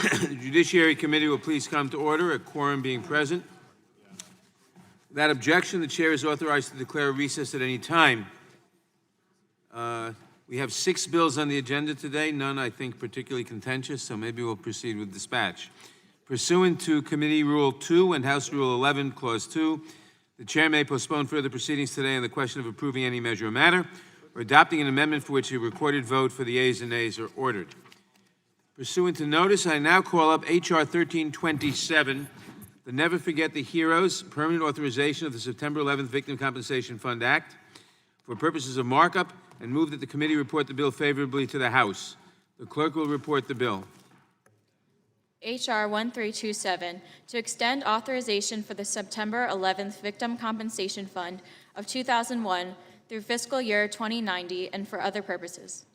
The Judiciary Committee will please come to order, a quorum being present. Without objection, the chair is authorized to declare a recess at any time. We have 6 bills on the agenda today, none I think particularly contentious, so maybe we'll proceed with dispatch. Pursuant to Committee Rule 2 and House Rule 11, Clause 2, the chair may postpone further proceedings today on the question of approving any measure or matter or adopting an amendment for which a recorded vote for the ayes and nays are ordered. Pursuant to notice, I now call up H.R. 1327, the Never Forget the Heroes Permanent Authorization of the September 11th Victim Compensation Fund Act for purposes of markup, and move that the committee report the bill favorably to the House. The clerk will report the bill. H.R. 1327, to extend authorization for the September 11th Victim Compensation Fund of 2001 through fiscal year 2090 and for other purposes.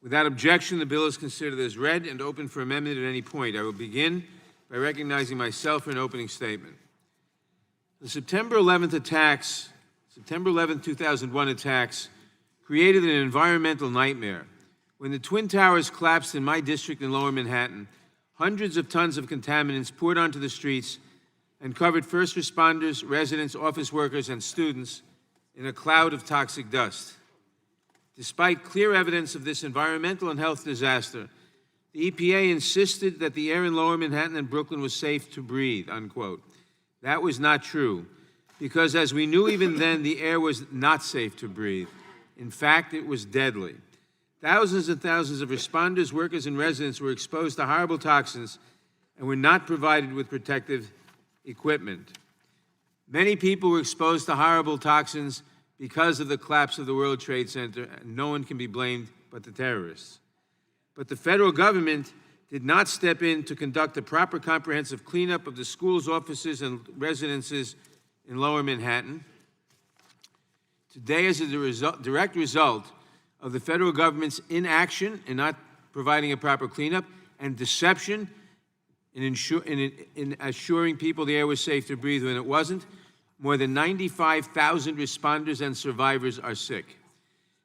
Without objection, the bill is considered as read and open for amendment at any point. I will begin by recognizing myself for an opening statement. The September 11th attacks, September 11th, 2001 attacks, created an environmental nightmare. When the Twin Towers collapsed in my district in Lower Manhattan, hundreds of tons of contaminants poured onto the streets and covered first responders, residents, office workers, and students in a cloud of toxic dust. Despite clear evidence of this environmental and health disaster, the EPA insisted that the air in Lower Manhattan and Brooklyn was safe to breathe, unquote. That was not true, because as we knew even then, the air was not safe to breathe. In fact, it was deadly. Thousands and thousands of responders, workers, and residents were exposed to horrible toxins and were not provided with protective equipment. Many people were exposed to horrible toxins because of the collapse of the World Trade Center, and no one can be blamed but the terrorists. But the federal government did not step in to conduct a proper comprehensive cleanup of the schools, offices, and residences in Lower Manhattan. Today, as a direct result of the federal government's inaction in not providing a proper cleanup and deception in assuring people the air was safe to breathe when it wasn't, more than 95,000 responders and survivors are sick.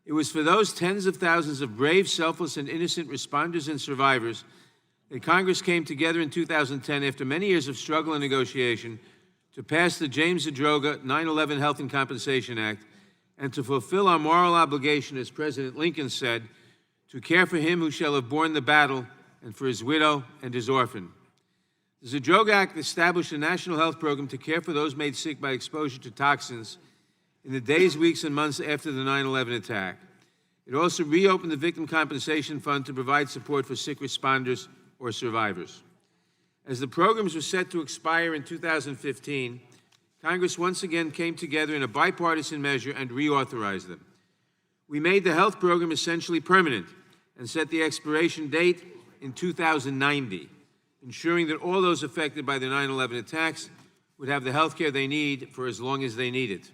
It was for those tens of thousands of brave, selfless, and innocent responders and survivors that Congress came together in 2010 after many years of struggle and negotiation to pass the James Zadroga 9/11 Health and Compensation Act and to fulfill our moral obligation, as President Lincoln said, to care for him who shall have borne the battle and for his widow and his orphan. The Zadroga Act established a national health program to care for those made sick by exposure to toxins in the days, weeks, and months after the 9/11 attack. It also reopened the Victim Compensation Fund to provide support for sick responders or survivors. As the programs were set to expire in 2015, Congress once again came together in a bipartisan measure and reauthorized them. We made the health program essentially permanent and set the expiration date in 2090, ensuring that all those affected by the 9/11 attacks would have the health care they need for as long as they need it.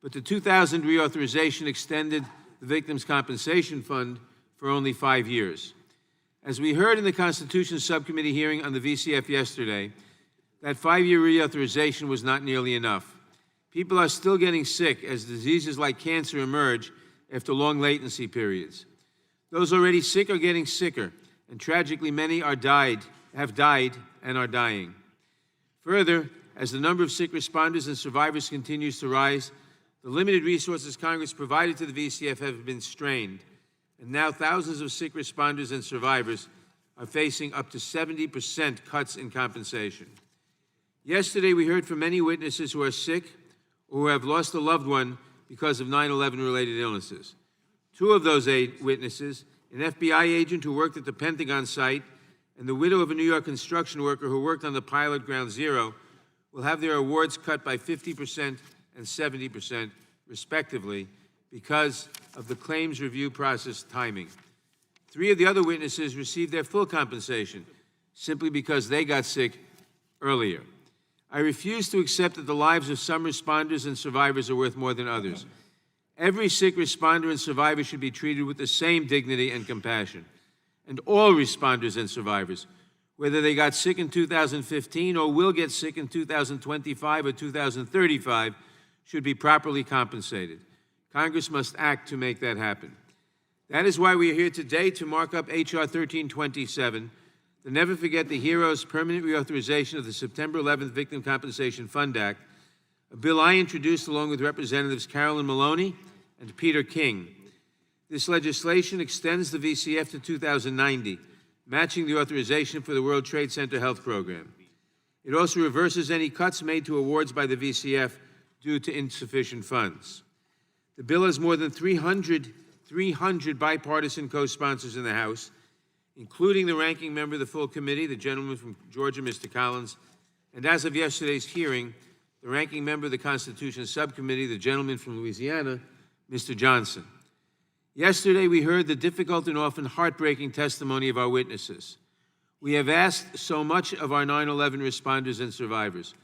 But the 2000 reauthorization extended the Victims' Compensation Fund for only 5 years. As we heard in the Constitution Subcommittee hearing on the VCF yesterday, that 5-year reauthorization was not nearly enough. People are still getting sick as diseases like cancer emerge after long latency periods. Those already sick are getting sicker, and tragically many have died and are dying. Further, as the number of sick responders and survivors continues to rise, the limited resources Congress provided to the VCF have been strained, and now thousands of sick responders and survivors are facing up to 70% cuts in compensation. Yesterday, we heard from many witnesses who are sick or who have lost a loved one because of 9/11-related illnesses. 2 of those 8 witnesses, an FBI agent who worked at the Pentagon site and the widow of a New York construction worker who worked on the pilot Ground Zero, will have their awards cut by 50% and 70%, respectively, because of the claims review process timing. 3 of the other witnesses received their full compensation simply because they got sick earlier. I refuse to accept that the lives of some responders and survivors are worth more than others. Every sick responder and survivor should be treated with the same dignity and compassion. And all responders and survivors, whether they got sick in 2015 or will get sick in 2025 or 2035, should be properly compensated. Congress must act to make that happen. That is why we are here today to mark up H.R. 1327, the Never Forget the Heroes Permanent Reauthorization of the September 11th Victim Compensation Fund Act, a bill I introduced along with Representatives Carolyn Maloney and Peter King. This legislation extends the VCF to 2090, matching the authorization for the World Trade Center Health Program. It also reverses any cuts made to awards by the VCF due to insufficient funds. The bill has more than 300 bipartisan co-sponsors in the House, including the ranking member of the full committee, the gentleman from Georgia, Mr. Collins, and as of yesterday's hearing, the ranking member of the Constitution Subcommittee, the gentleman from Louisiana, Mr. Johnson. Yesterday, we heard the difficult and often heartbreaking testimony of our witnesses. We have asked so much of our 9/11 responders and survivors.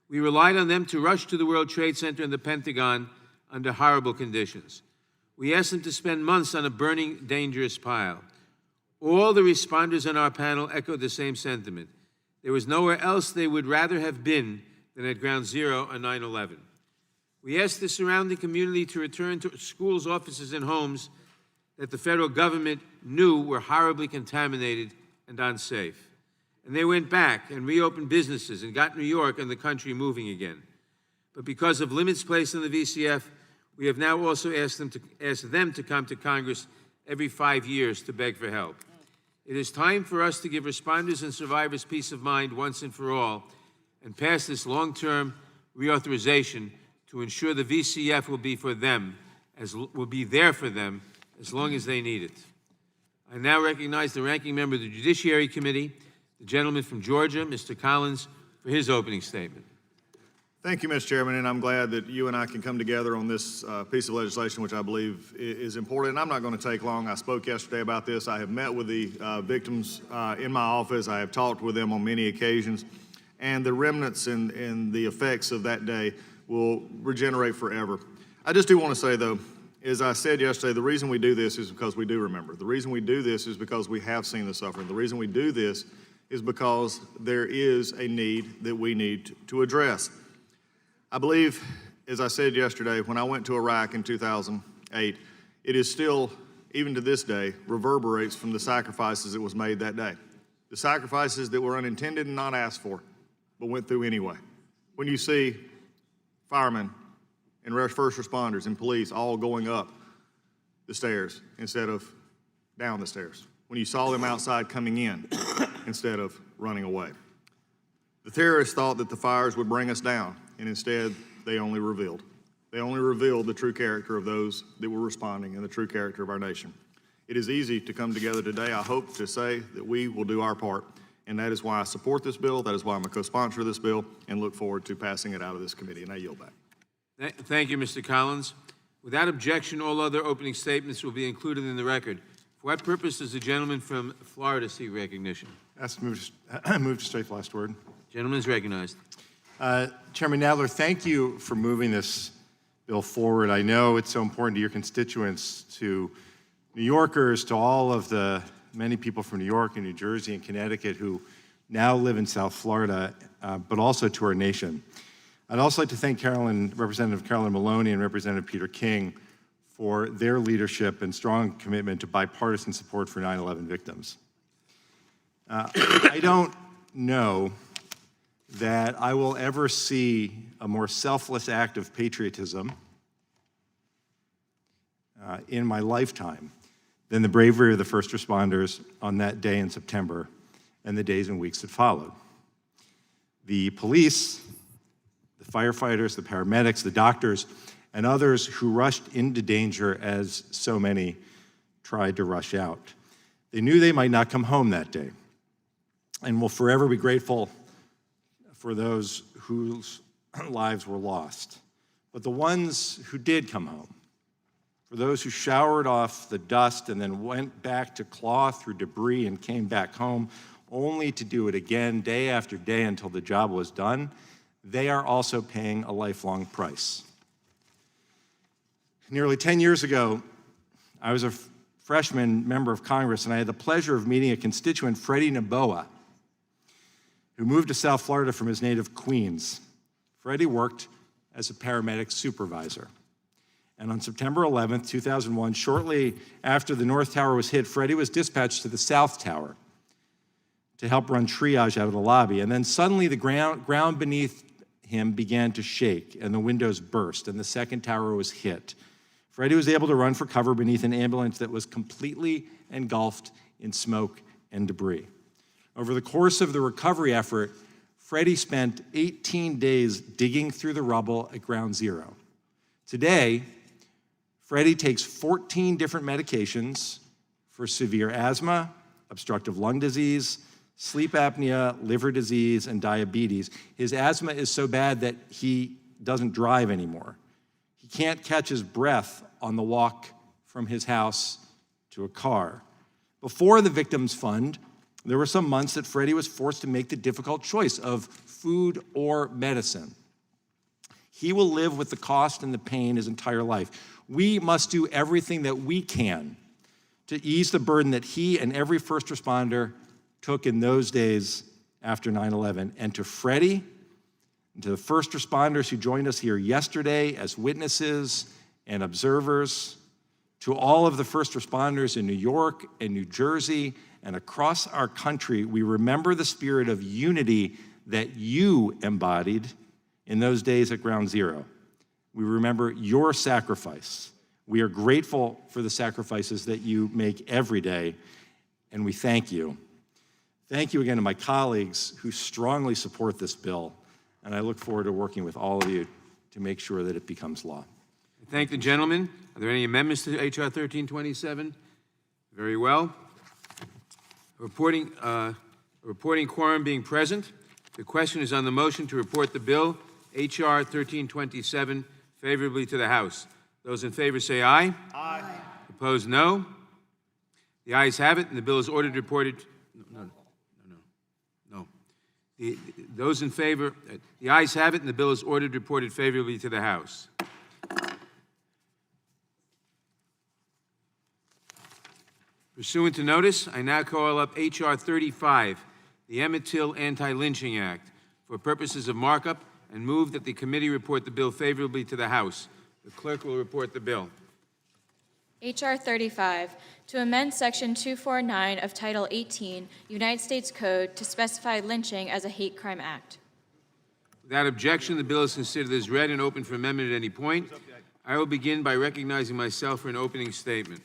We relied on them to rush to the World Trade Center and the Pentagon under horrible conditions. We asked them to spend months on a burning, dangerous pile. All the responders on our panel echoed the same sentiment. There was nowhere else they would rather have been than at Ground Zero on 9/11. We asked the surrounding community to return to schools, offices, and homes that the federal government knew were horribly contaminated and unsafe. And they went back and reopened businesses and got New York and the country moving again. But because of limits placed on the VCF, we have now also asked them to come to Congress every 5 years to beg for help. It is time for us to give responders and survivors peace of mind once and for all and pass this long-term reauthorization to ensure the VCF will be there for them as long as they need it. I now recognize the ranking member of the Judiciary Committee, the gentleman from Georgia, Mr. Collins, for his opening statement. Thank you, Mr. Chairman, and I'm glad that you and I can come together on this piece of legislation, which I believe is important. And I'm not going to take long. I spoke yesterday about this. I have met with the victims in my office. I have talked with them on many occasions, and the remnants and the effects of that day will regenerate forever. I just do want to say, though, as I said yesterday, the reason we do this is because we do remember. The reason we do this is because we have seen the suffering. The reason we do this is because there is a need that we need to address. I believe, as I said yesterday, when I went to Iraq in 2008, it is still, even to this day, reverberates from the sacrifices that was made that day. The sacrifices that were unintended and not asked for, but went through anyway. When you see firemen and first responders and police all going up the stairs instead of down the stairs. When you saw them outside coming in instead of running away. The terrorists thought that the fires would bring us down, and instead they only revealed. They only revealed the true character of those that were responding and the true character of our nation. It is easy to come together today, I hope, to say that we will do our part, and that is why I support this bill, that is why I'm a co-sponsor of this bill, and look forward to passing it out of this committee, and I yield back. Thank you, Mr. Collins. Without objection, all other opening statements will be included in the record. For what purpose does the gentleman from Florida seek recognition? Ask to move to straight last word. Gentleman is recognized. Chairman Nadler, thank you for moving this bill forward. I know it's so important to your constituents, to New Yorkers, to all of the many people from New York and New Jersey and Connecticut who now live in South Florida, but also to our nation. I'd also like to thank Representative Carolyn Maloney and Representative Peter King for their leadership and strong commitment to bipartisan support for 9/11 victims. I don't know that I will ever see a more selfless act of patriotism in my lifetime than the bravery of the first responders on that day in September and the days and weeks that followed. The police, the firefighters, the paramedics, the doctors, and others who rushed into danger as so many tried to rush out. They knew they might not come home that day, and will forever be grateful for those whose lives were lost. But the ones who did come home, for those who showered off the dust and then went back to claw through debris and came back home only to do it again day after day until the job was done, they are also paying a lifelong price. Nearly 10 years ago, I was a freshman member of Congress, and I had the pleasure of meeting a constituent, Freddie Naboa, who moved to South Florida from his native Queens. Freddie worked as a paramedic supervisor. And on September 11th, 2001, shortly after the North Tower was hit, Freddie was dispatched to the South Tower to help run triage out of the lobby. And then suddenly the ground beneath him began to shake, and the windows burst, and the second tower was hit. Freddie was able to run for cover beneath an ambulance that was completely engulfed in smoke and debris. Over the course of the recovery effort, Freddie spent 18 days digging through the rubble at ground zero. Today, Freddie takes 14 different medications for severe asthma, obstructive lung disease, sleep apnea, liver disease, and diabetes. His asthma is so bad that he doesn't drive anymore. He can't catch his breath on the walk from his house to a car. Before the Victims Fund, there were some months that Freddie was forced to make the difficult choice of food or medicine. He will live with the cost and the pain his entire life. We must do everything that we can to ease the burden that he and every first responder took in those days after 9/11. And to Freddie, and to the first responders who joined us here yesterday as witnesses and observers, to all of the first responders in New York and New Jersey and across our country, we remember the spirit of unity that you embodied in those days at Ground Zero. We remember your sacrifice. We are grateful for the sacrifices that you make every day, and we thank you. Thank you again to my colleagues who strongly support this bill, and I look forward to working with all of you to make sure that it becomes law. Thank the gentleman. Are there any amendments to H.R. 1327? Very well. Reporting quorum being present, the question is on the motion to report the bill, H.R. 1327, favorably to the House. Those in favor say aye. Aye. Opposed, no. The ayes have it, and the bill is ordered reported. No. Those in favor, the ayes have it, and the bill is ordered reported favorably to the House. Pursuant to notice, I now call up H.R. 35, the Emmett Till Anti-Lynching Act, for purposes of markup, and move that the committee report the bill favorably to the House. The clerk will report the bill. H.R. 35, to amend Section 249 of Title 18, United States Code, to specify lynching as a hate crime act. Without objection, the bill is considered as read and open for amendment at any point. I will begin by recognizing myself for an opening statement.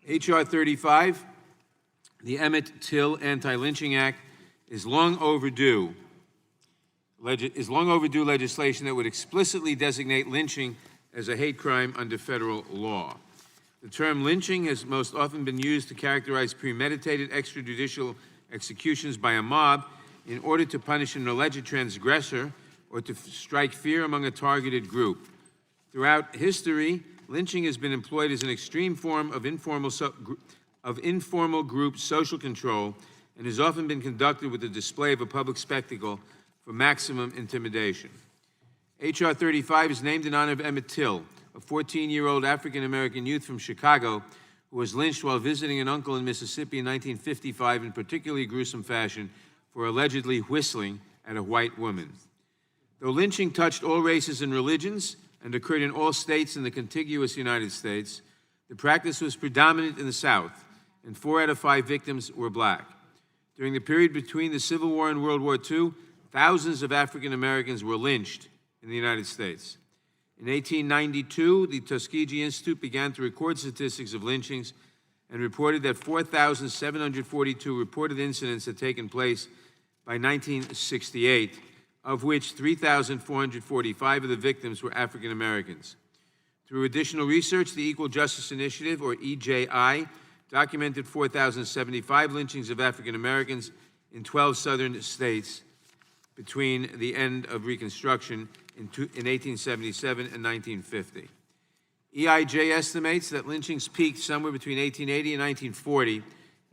H.R. 35, the Emmett Till Anti-Lynching Act, is long overdue legislation that would explicitly designate lynching as a hate crime under federal law. The term lynching has most often been used to characterize premeditated extrajudicial executions by a mob in order to punish an alleged transgressor or to strike fear among a targeted group. Throughout history, lynching has been employed as an extreme form of informal group social control and has often been conducted with the display of a public spectacle for maximum intimidation. H.R. 35 is named in honor of Emmett Till, a 14-year-old African-American youth from Chicago who was lynched while visiting an uncle in Mississippi in 1955 in particularly gruesome fashion for allegedly whistling at a white woman. Though lynching touched all races and religions and occurred in all states in the contiguous United States, the practice was predominant in the South, and 4 out of 5 victims were black. During the period between the Civil War and World War II, thousands of African Americans were lynched in the United States. In 1892, the Tuskegee Institute began to record statistics of lynchings and reported that 4,742 reported incidents had taken place by 1968, of which 3,445 of the victims were African Americans. Through additional research, the Equal Justice Initiative, or EJI, documented 4,075 lynchings of African Americans in 12 southern states between the end of Reconstruction in 1877 and 1950. EIJ estimates that lynchings peaked somewhere between 1880 and 1940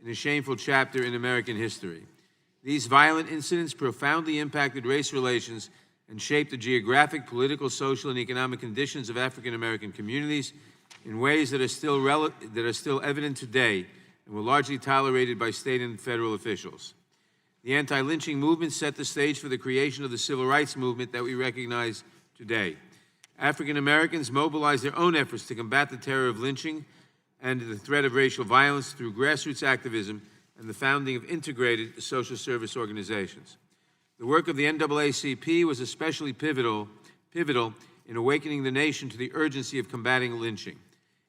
in a shameful chapter in American history. These violent incidents profoundly impacted race relations and shaped the geographic, political, social, and economic conditions of African American communities in ways that are still evident today and were largely tolerated by state and federal officials. The anti-lynching movement set the stage for the creation of the civil rights movement that we recognize today. African Americans mobilized their own efforts to combat the terror of lynching and the threat of racial violence through grassroots activism and the founding of integrated social service organizations. The work of the NAACP was especially pivotal in awakening the nation to the urgency of combating lynching.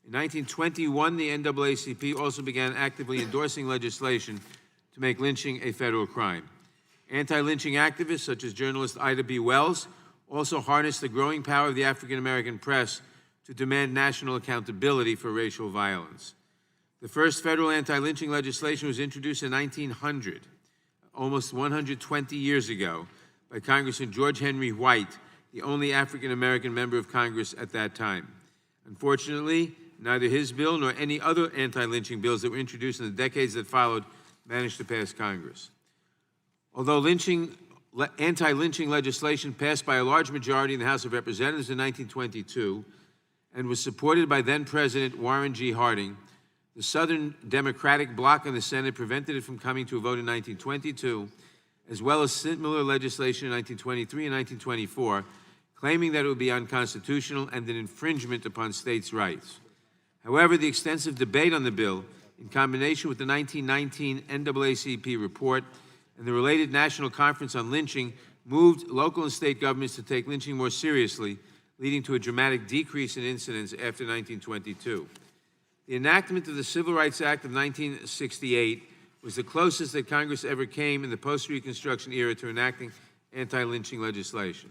In 1921, the NAACP also began actively endorsing legislation to make lynching a federal crime. Anti-lynching activists, such as journalist Ida B. Wells, also harnessed the growing power of the African-American press to demand national accountability for racial violence. The first federal anti-lynching legislation was introduced in 1900, almost 120 years ago, by Congressman George Henry White, the only African-American member of Congress at that time. Unfortunately, neither his bill nor any other anti-lynching bills that were introduced in the decades that followed managed to pass Congress. Although anti-lynching legislation passed by a large majority in the House of Representatives in 1922 and was supported by then-President Warren G. Harding, the Southern Democratic bloc in the Senate prevented it from coming to a vote in 1922, as well as similar legislation in 1923 and 1924, claiming that it would be unconstitutional and an infringement upon states' rights. However, the extensive debate on the bill, in combination with the 1919 NAACP report and the related National Conference on Lynching, moved local and state governments to take lynching more seriously, leading to a dramatic decrease in incidents after 1922. The enactment of the Civil Rights Act of 1968 was the closest that Congress ever came in the post-Reconstruction era to enacting anti-lynching legislation.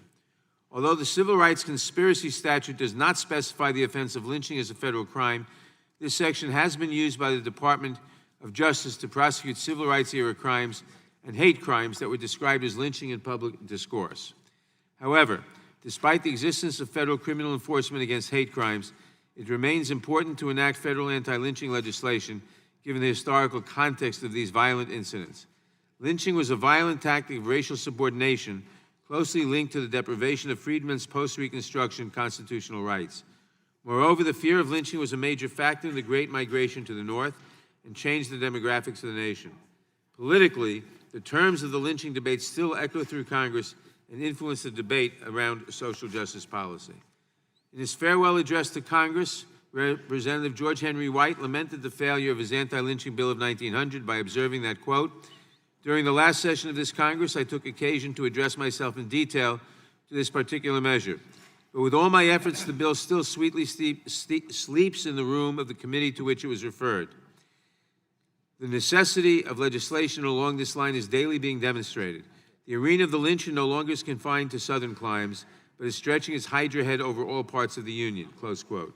Although the Civil Rights Conspiracy Statute does not specify the offense of lynching as a federal crime, this section has been used by the Department of Justice to prosecute civil rights era crimes and hate crimes that were described as lynching in public discourse. However, despite the existence of federal criminal enforcement against hate crimes, it remains important to enact federal anti-lynching legislation given the historical context of these violent incidents. Lynching was a violent tactic of racial subordination closely linked to the deprivation of freedmen's post-Reconstruction constitutional rights. Moreover, the fear of lynching was a major factor in the Great Migration to the North and changed the demographics of the nation. Politically, the terms of the lynching debate still echo through Congress and influence the debate around social justice policy. In his farewell address to Congress, Representative George Henry White lamented the failure of his anti-lynching bill of 1900 by observing that, quote, "During the last session of this Congress, I took occasion to address myself in detail to this particular measure. But with all my efforts, the bill still sweetly sleeps in the room of the committee to which it was referred. The necessity of legislation along this line is daily being demonstrated. The arena of the lynching no longer is confined to southern climes, but is stretching its hydra head over all parts of the Union," close quote.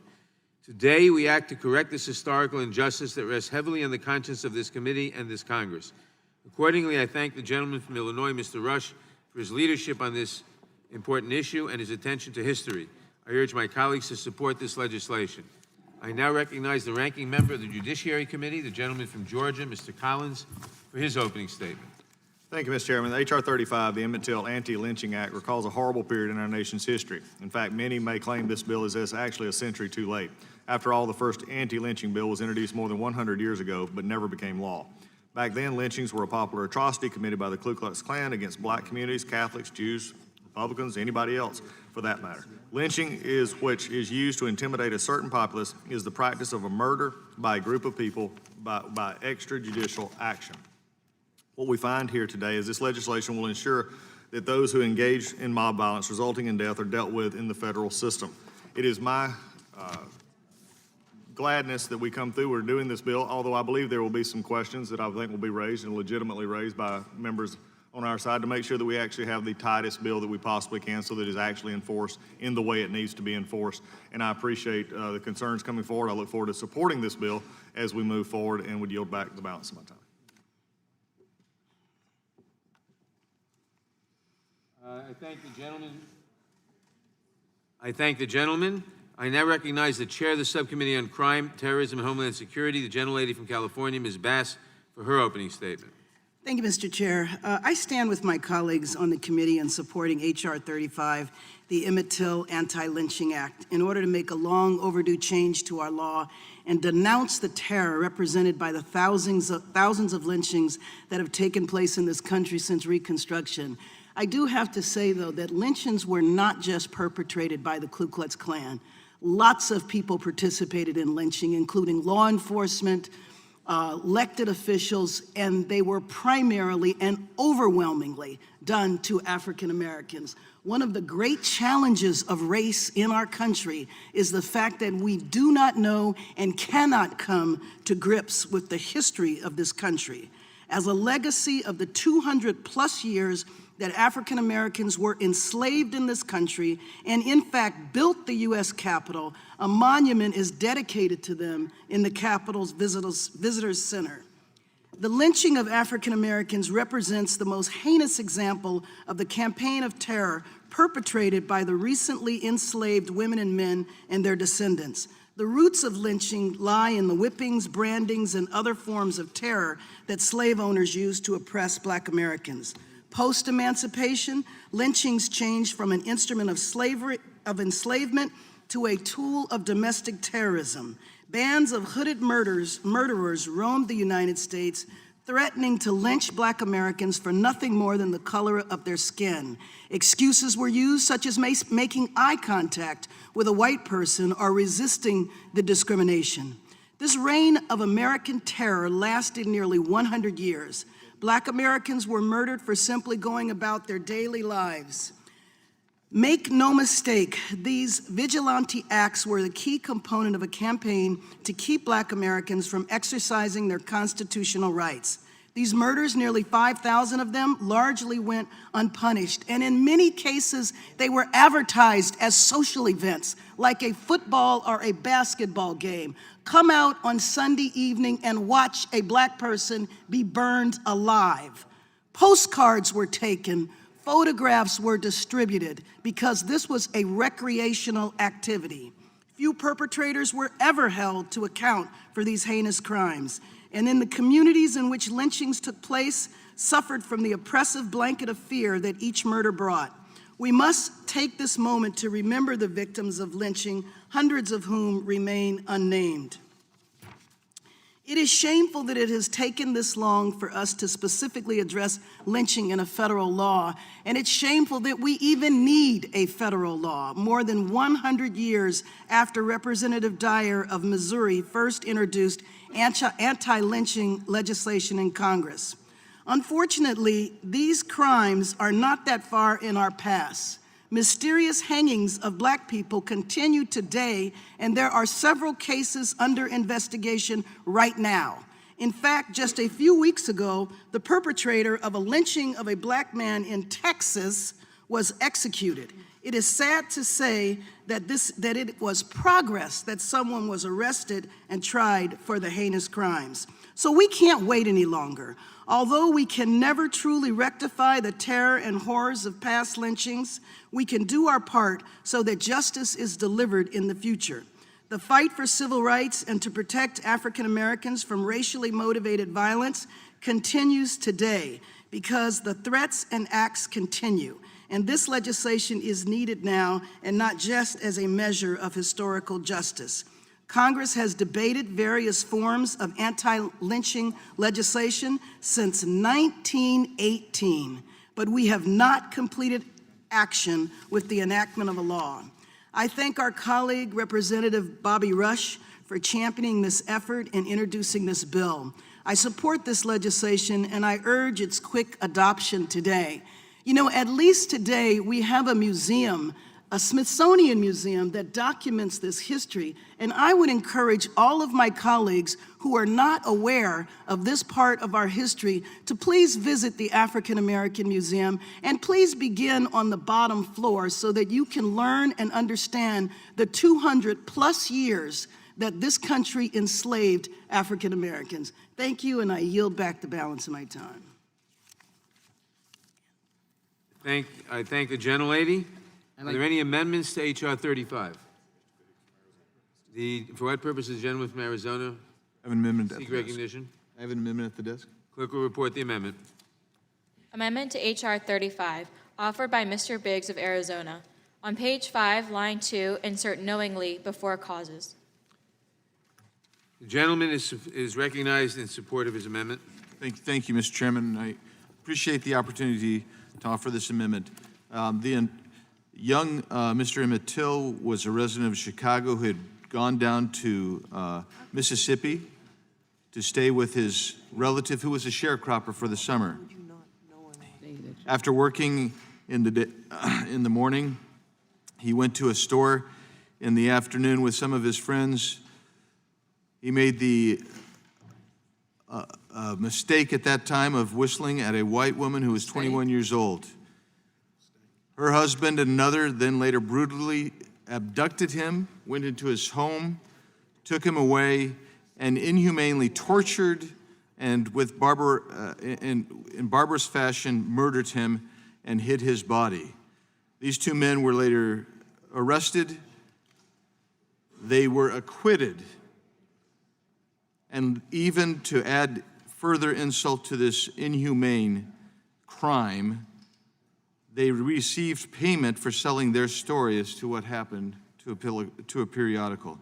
Today, we act to correct this historical injustice that rests heavily on the conscience of this committee and this Congress. Accordingly, I thank the gentleman from Illinois, Mr. Rush, for his leadership on this important issue and his attention to history. I urge my colleagues to support this legislation. I now recognize the ranking member of the Judiciary Committee, the gentleman from Georgia, Mr. Collins, for his opening statement. Thank you, Mr. Chairman. H.R. 35, the Emmett Till Anti-Lynching Act, recalls a horrible period in our nation's history. In fact, many may claim this bill is actually a century too late. After all, the first anti-lynching bill was introduced more than 100 years ago, but never became law. Back then, lynchings were a popular atrocity committed by the Ku Klux Klan against black communities, Catholics, Jews, Republicans, anybody else for that matter. Lynching, which is used to intimidate a certain populace, is the practice of a murder by a group of people by extrajudicial action. What we find here today is this legislation will ensure that those who engage in mob violence resulting in death are dealt with in the federal system. It is my gladness that we come through. We're doing this bill, although I believe there will be some questions that I think will be raised and legitimately raised by members on our side to make sure that we actually have the tightest bill that we possibly can so that it is actually enforced in the way it needs to be enforced. And I appreciate the concerns coming forward. I look forward to supporting this bill as we move forward and would yield back the balance of my time. I thank the gentleman. I now recognize the chair of the Subcommittee on Crime, Terrorism, and Homeland Security, the gentlelady from California, Ms. Bass, for her opening statement. Thank you, Mr. Chair. I stand with my colleagues on the committee in supporting H.R. 35, the Emmett Till Anti-Lynching Act, in order to make a long overdue change to our law and denounce the terror represented by the thousands of lynchings that have taken place in this country since Reconstruction. I do have to say, though, that lynchings were not just perpetrated by the Ku Klux Klan. Lots of people participated in lynching, including law enforcement, elected officials, and they were primarily and overwhelmingly done to African Americans. One of the great challenges of race in our country is the fact that we do not know and cannot come to grips with the history of this country. As a legacy of the 200+ years that African Americans were enslaved in this country and in fact built the U.S. Capitol, a monument is dedicated to them in the Capitol's Visitors Center. The lynching of African Americans represents the most heinous example of the campaign of terror perpetrated by the recently enslaved women and men and their descendants. The roots of lynching lie in the whippings, brandings, and other forms of terror that slave owners used to oppress Black Americans. Post-emancipation, lynchings changed from an instrument of slavery, of enslavement, to a tool of domestic terrorism. Bands of hooded murderers roamed the United States, threatening to lynch Black Americans for nothing more than the color of their skin. Excuses were used, such as making eye contact with a white person or resisting the discrimination. This reign of American terror lasted nearly 100 years. Black Americans were murdered for simply going about their daily lives. Make no mistake, these vigilante acts were the key component of a campaign to keep Black Americans from exercising their constitutional rights. These murders, nearly 5,000 of them, largely went unpunished, and in many cases, they were advertised as social events, like a football or a basketball game. Come out on Sunday evening and watch a Black person be burned alive. Postcards were taken, photographs were distributed, because this was a recreational activity. Few perpetrators were ever held to account for these heinous crimes. And in the communities in which lynchings took place, suffered from the oppressive blanket of fear that each murder brought. We must take this moment to remember the victims of lynching, hundreds of whom remain unnamed. It is shameful that it has taken this long for us to specifically address lynching in a federal law, and it's shameful that we even need a federal law, more than 100 years after Representative Dyer of Missouri first introduced anti-lynching legislation in Congress. Unfortunately, these crimes are not that far in our past. Mysterious hangings of Black people continue today, and there are several cases under investigation right now. In fact, just a few weeks ago, the perpetrator of a lynching of a Black man in Texas was executed. It is sad to say that it was progress that someone was arrested and tried for the heinous crimes. So we can't wait any longer. Although we can never truly rectify the terror and horrors of past lynchings, we can do our part so that justice is delivered in the future. The fight for civil rights and to protect African Americans from racially motivated violence continues today because the threats and acts continue. And this legislation is needed now and not just as a measure of historical justice. Congress has debated various forms of anti-lynching legislation since 1918, but we have not completed action with the enactment of a law. I thank our colleague, Representative Bobby Rush, for championing this effort and introducing this bill. I support this legislation and I urge its quick adoption today. You know, at least today we have a museum, a Smithsonian museum that documents this history, and I would encourage all of my colleagues who are not aware of this part of our history to please visit the African American Museum, and please begin on the bottom floor so that you can learn and understand the 200+ years that this country enslaved African Americans. Thank you, and I yield back the balance of my time. I thank the gentlelady. Are there any amendments to H.R. 35? For what purpose is the gentleman from Arizona I have an amendment at seek the desk. recognition? I have an amendment at the desk. Clerk will report the amendment. Amendment to H.R. 35, offered by Mr. Biggs of Arizona. On page 5, line 2, insert knowingly before causes. The gentleman is recognized in support of his amendment. Thank you, Mr. Chairman. I appreciate the opportunity to offer this amendment. Young Mr. Emmett Till was a resident of Chicago who had gone down to Mississippi to stay with his relative who was a sharecropper for the summer. After working in the morning, he went to a store in the afternoon with some of his friends. He made the mistake at that time of whistling at a white woman who was 21 years old. Her husband and another then later brutally abducted him, went into his home, took him away, and inhumanely tortured and in barbarous fashion murdered him and hid his body. These two men were later arrested. They were acquitted. And even to add further insult to this inhumane crime, they received payment for selling their story as to what happened to a periodical.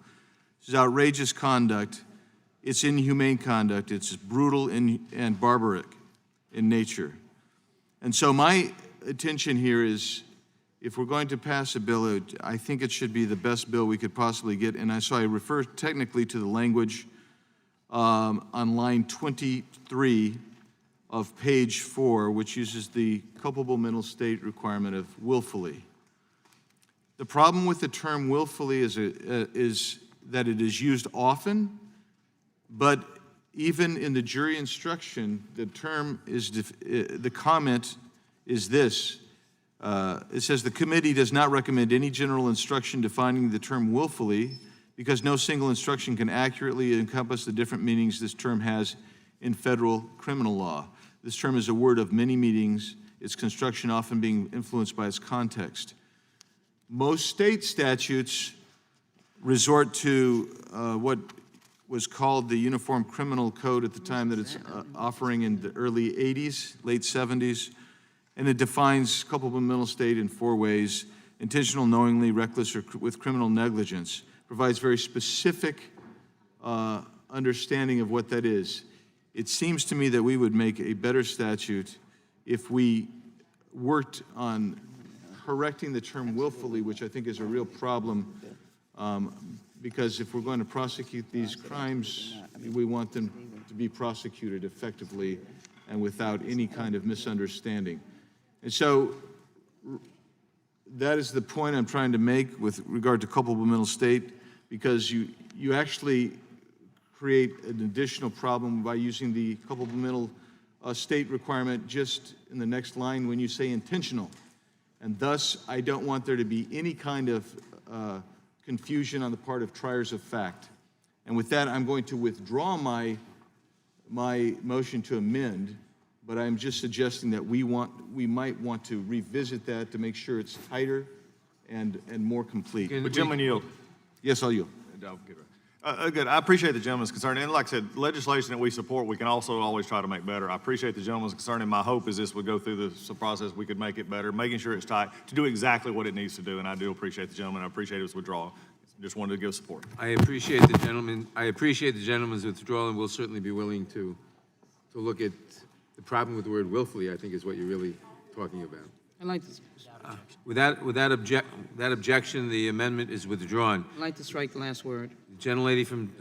This is outrageous conduct. It's inhumane conduct. It's brutal and barbaric in nature. And so my attention here is, if we're going to pass a bill, I think it should be the best bill we could possibly get. And so I refer technically to the language on line 23 of page 4, which uses the culpable mental state requirement of willfully. The problem with the term willfully is that it is used often, but even in the jury instruction, the term is, the comment is this. It says, the committee does not recommend any general instruction defining the term willfully because no single instruction can accurately encompass the different meanings this term has in federal criminal law. This term is a word of many meanings, its construction often being influenced by its context. Most state statutes resort to what was called the Uniform Criminal Code at the time that it's offering in the early 80s, late 70s, and it defines culpable mental state in 4 ways: intentional, knowingly, reckless, or with criminal negligence. Provides very specific understanding of what that is. It seems to me that we would make a better statute if we worked on correcting the term willfully, which I think is a real problem, because if we're going to prosecute these crimes, we want them to be prosecuted effectively and without any kind of misunderstanding. And so that is the point I'm trying to make with regard to culpable mental state, because you actually create an additional problem by using the culpable mental state requirement just in the next line when you say intentional. And thus, I don't want there to be any kind of confusion on the part of triers of fact. And with that, I'm going to withdraw my motion to amend, but I'm just suggesting that we might want to revisit that to make sure it's tighter and more complete. But gentlemen, yield. Yes, I'll yield. Good. I appreciate the gentleman's concern. And like I said, legislation that we support, we can also always try to make better. I appreciate the gentleman's concern, and my hope is this would go through the process, we could make it better, making sure it's tight to do exactly what it needs to do. And I do appreciate the gentleman. I appreciate his withdrawal. Just wanted to give support. I appreciate the gentleman's withdrawal, and we'll certainly be willing to look at the problem with the word willfully, I think, is what you're really talking about. I'd like to, Without objection, the amendment is withdrawn. I'd like to strike the last word. Gentlelady from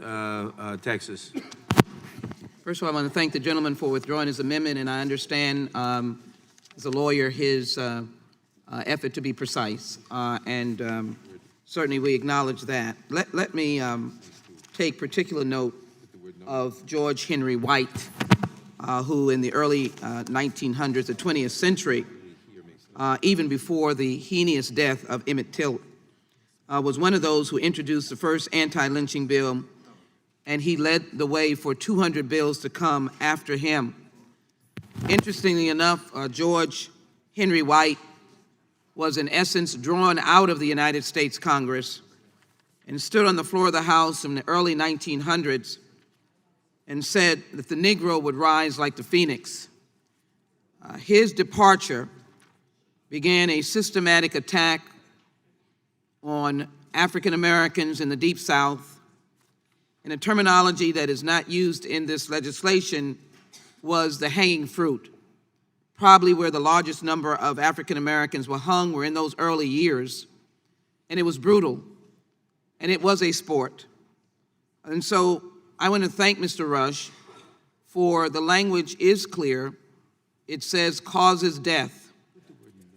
Texas. First of all, I want to thank the gentleman for withdrawing his amendment, and I understand, as a lawyer, his effort to be precise, and certainly we acknowledge that. Let me take particular note of George Henry White, who in the early 1900s, the 20th century, even before the heinous death of Emmett Till, was one of those who introduced the first anti-lynching bill, and he led the way for 200 bills to come after him. Interestingly enough, George Henry White was in essence drawn out of the United States Congress and stood on the floor of the House in the early 1900s and said that the Negro would rise like the phoenix. His departure began a systematic attack on African Americans in the Deep South, and a terminology that is not used in this legislation was the hanging fruit. Probably where the largest number of African Americans were hung were in those early years, and it was brutal, and it was a sport. And so I want to thank Mr. Rush for the language is clear. It says causes death,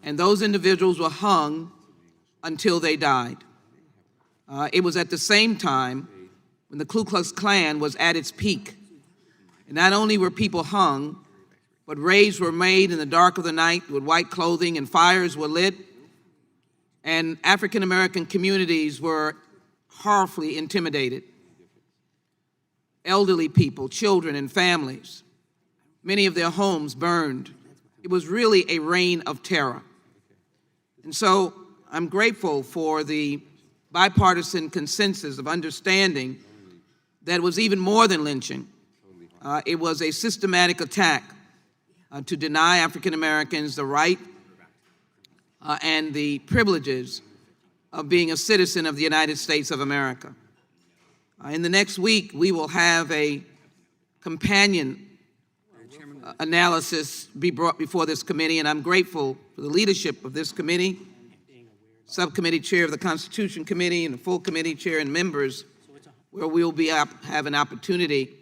and those individuals were hung until they died. It was at the same time when the Ku Klux Klan was at its peak. And not only were people hung, but raids were made in the dark of the night with white clothing, and fires were lit, and African American communities were horribly intimidated. Elderly people, children, and families, many of their homes burned. It was really a reign of terror. And so I'm grateful for the bipartisan consensus of understanding that it was even more than lynching. It was a systematic attack to deny African Americans the right and the privileges of being a citizen of the United States of America. In the next week, we will have a companion analysis be brought before this committee, and I'm grateful for the leadership of this committee, subcommittee chair of the Constitution Committee, and the full committee chair and members, where we'll have an opportunity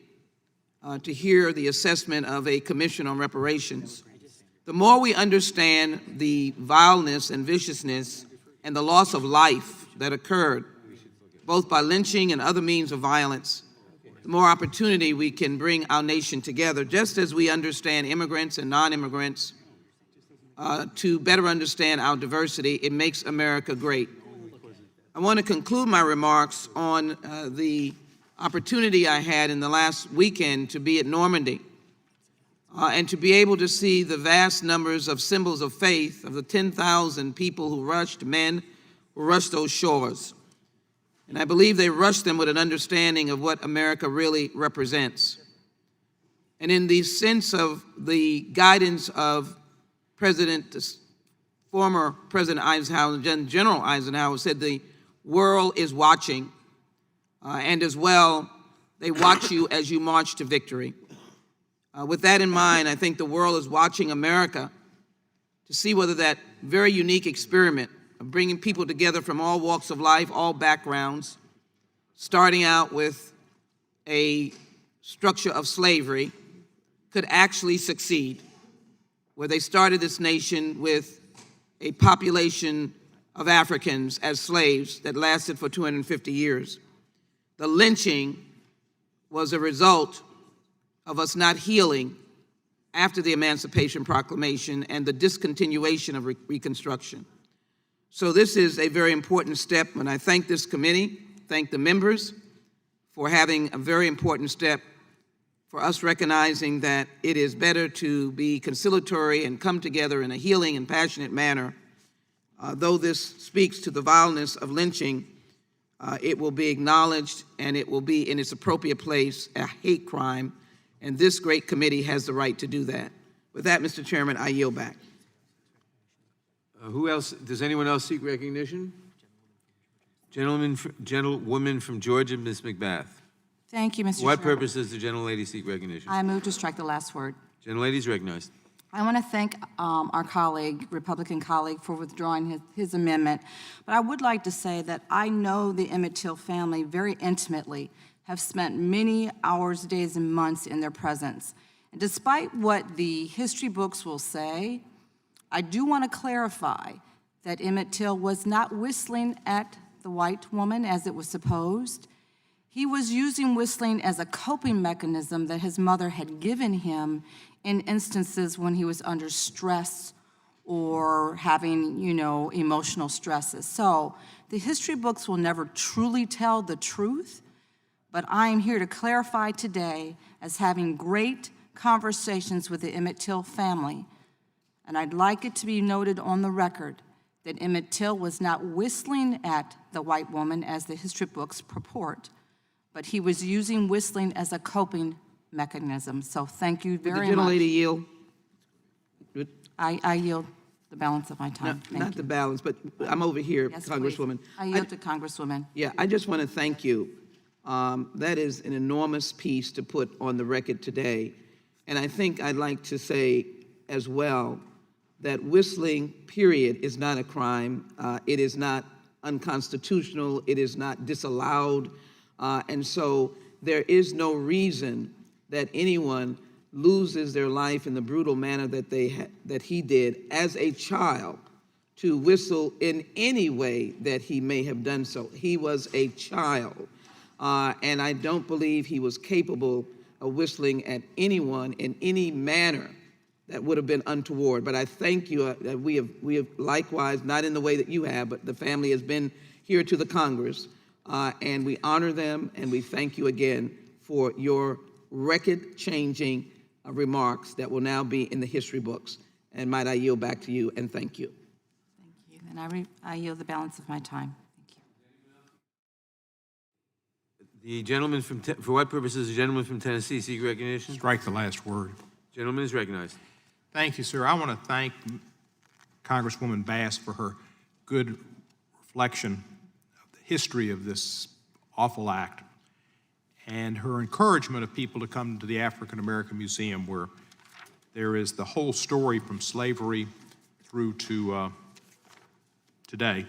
to hear the assessment of a commission on reparations. The more we understand the vileness and viciousness and the loss of life that occurred, both by lynching and other means of violence, the more opportunity we can bring our nation together, just as we understand immigrants and non-immigrants, to better understand our diversity. It makes America great. I want to conclude my remarks on the opportunity I had in the last weekend to be at Normandy and to be able to see the vast numbers of symbols of faith of the 10,000 people who rushed, men who rushed those shores. And I believe they rushed them with an understanding of what America really represents. And in the sense of the guidance of former President Eisenhower, General Eisenhower said the world is watching, and as well, they watch you as you march to victory. With that in mind, I think the world is watching America to see whether that very unique experiment of bringing people together from all walks of life, all backgrounds, starting out with a structure of slavery, could actually succeed, where they started this nation with a population of Africans as slaves that lasted for 250 years. The lynching was a result of us not healing after the Emancipation Proclamation and the discontinuation of Reconstruction. So this is a very important step, and I thank this committee, thank the members for having a very important step for us recognizing that it is better to be conciliatory and come together in a healing and passionate manner. Though this speaks to the vileness of lynching, it will be acknowledged and it will be in its appropriate place a hate crime, and this great committee has the right to do that. With that, Mr. Chairman, I yield back. Who else? Does anyone else seek recognition? Gentlewoman from Georgia, Ms. McBath. Thank you, Mr. For what Chairman. purpose does the gentlelady seek recognition? I move to strike the last word. Gentlelady is recognized. I want to thank our colleague, Republican colleague, for withdrawing his amendment. But I would like to say that I know the Emmett Till family very intimately, have spent many hours, days, and months in their presence. And despite what the history books will say, I do want to clarify that Emmett Till was not whistling at the white woman as it was supposed. He was using whistling as a coping mechanism that his mother had given him in instances when he was under stress or having, emotional stresses. So the history books will never truly tell the truth, but I am here to clarify today as having great conversations with the Emmett Till family. And I'd like it to be noted on the record that Emmett Till was not whistling at the white woman as the history books purport, but he was using whistling as a coping mechanism. So thank you very much. The gentlelady yield. I yield the balance of my time. Thank Not you. the balance, but I'm over here, Yes, Congresswoman. please. I yield to Congresswoman. Yeah, I just want to thank you. That is an enormous piece to put on the record today. And I think I'd like to say as well that whistling, period, is not a crime. It is not unconstitutional. It is not disallowed. And so there is no reason that anyone loses their life in the brutal manner that that he did as a child, to whistle in any way that he may have done so. He was a child, and I don't believe he was capable of whistling at anyone in any manner that would have been untoward. But I thank you that we have likewise, not in the way that you have, but the family has been here to the Congress, and we honor them, and we thank you again for your record-changing remarks that will now be in the history books. And might I yield back to you, and thank you. Thank you. And I yield the balance of my time. Thank you. The gentleman from, for what purpose does the gentleman from Tennessee seek recognition? Strike the last word. Gentleman is recognized. Thank you, sir. I want to thank Congresswoman Bass for her good reflection of the history of this awful act and her encouragement of people to come to the African American Museum, where there is the whole story from slavery through to today.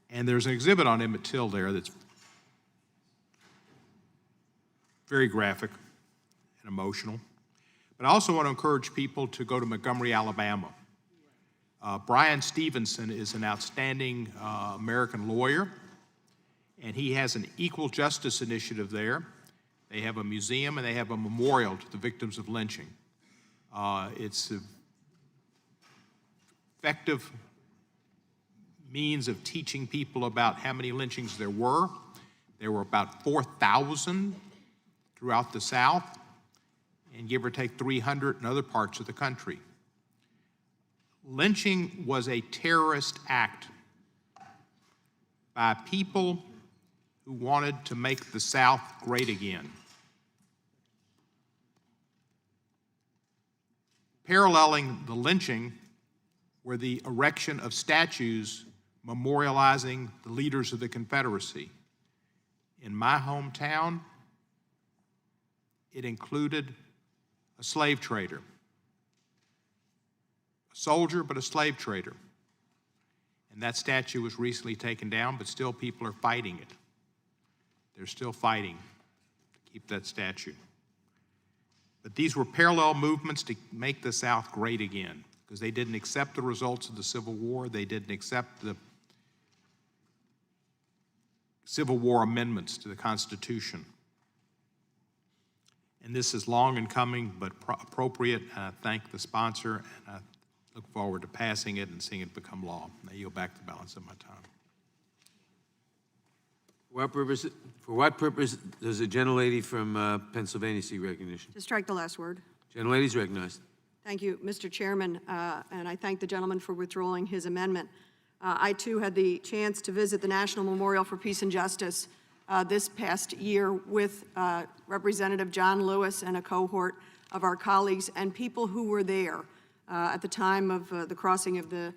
And there's an exhibit on Emmett Till there that's very graphic and emotional. But I also want to encourage people to go to Montgomery, Alabama. Brian Stevenson is an outstanding American lawyer, and he has an equal justice initiative there. They have a museum and they have a memorial to the victims of lynching. It's an effective means of teaching people about how many lynchings there were. There were about 4,000 throughout the South, and give or take 300 in other parts of the country. Lynching was a terrorist act by people who wanted to make the South great again. Paralleling the lynching were the erection of statues memorializing the leaders of the Confederacy. In my hometown, it included a slave trader, a soldier, but a slave trader. And that statue was recently taken down, but still people are fighting it. They're still fighting to keep that statue. But these were parallel movements to make the South great again, because they didn't accept the results of the Civil War. They didn't accept the Civil War amendments to the Constitution. And this is long in coming, but appropriate. I thank the sponsor, and I look forward to passing it and seeing it become law. I yield back the balance of my time. For what purpose does the gentlelady from Pennsylvania seek recognition? To strike the last word. Gentlelady is recognized. Thank you, Mr. Chairman, and I thank the gentleman for withdrawing his amendment. I, too, had the chance to visit the National Memorial for Peace and Justice this past year with Representative John Lewis and a cohort of our colleagues and people who were there at the time of the crossing of the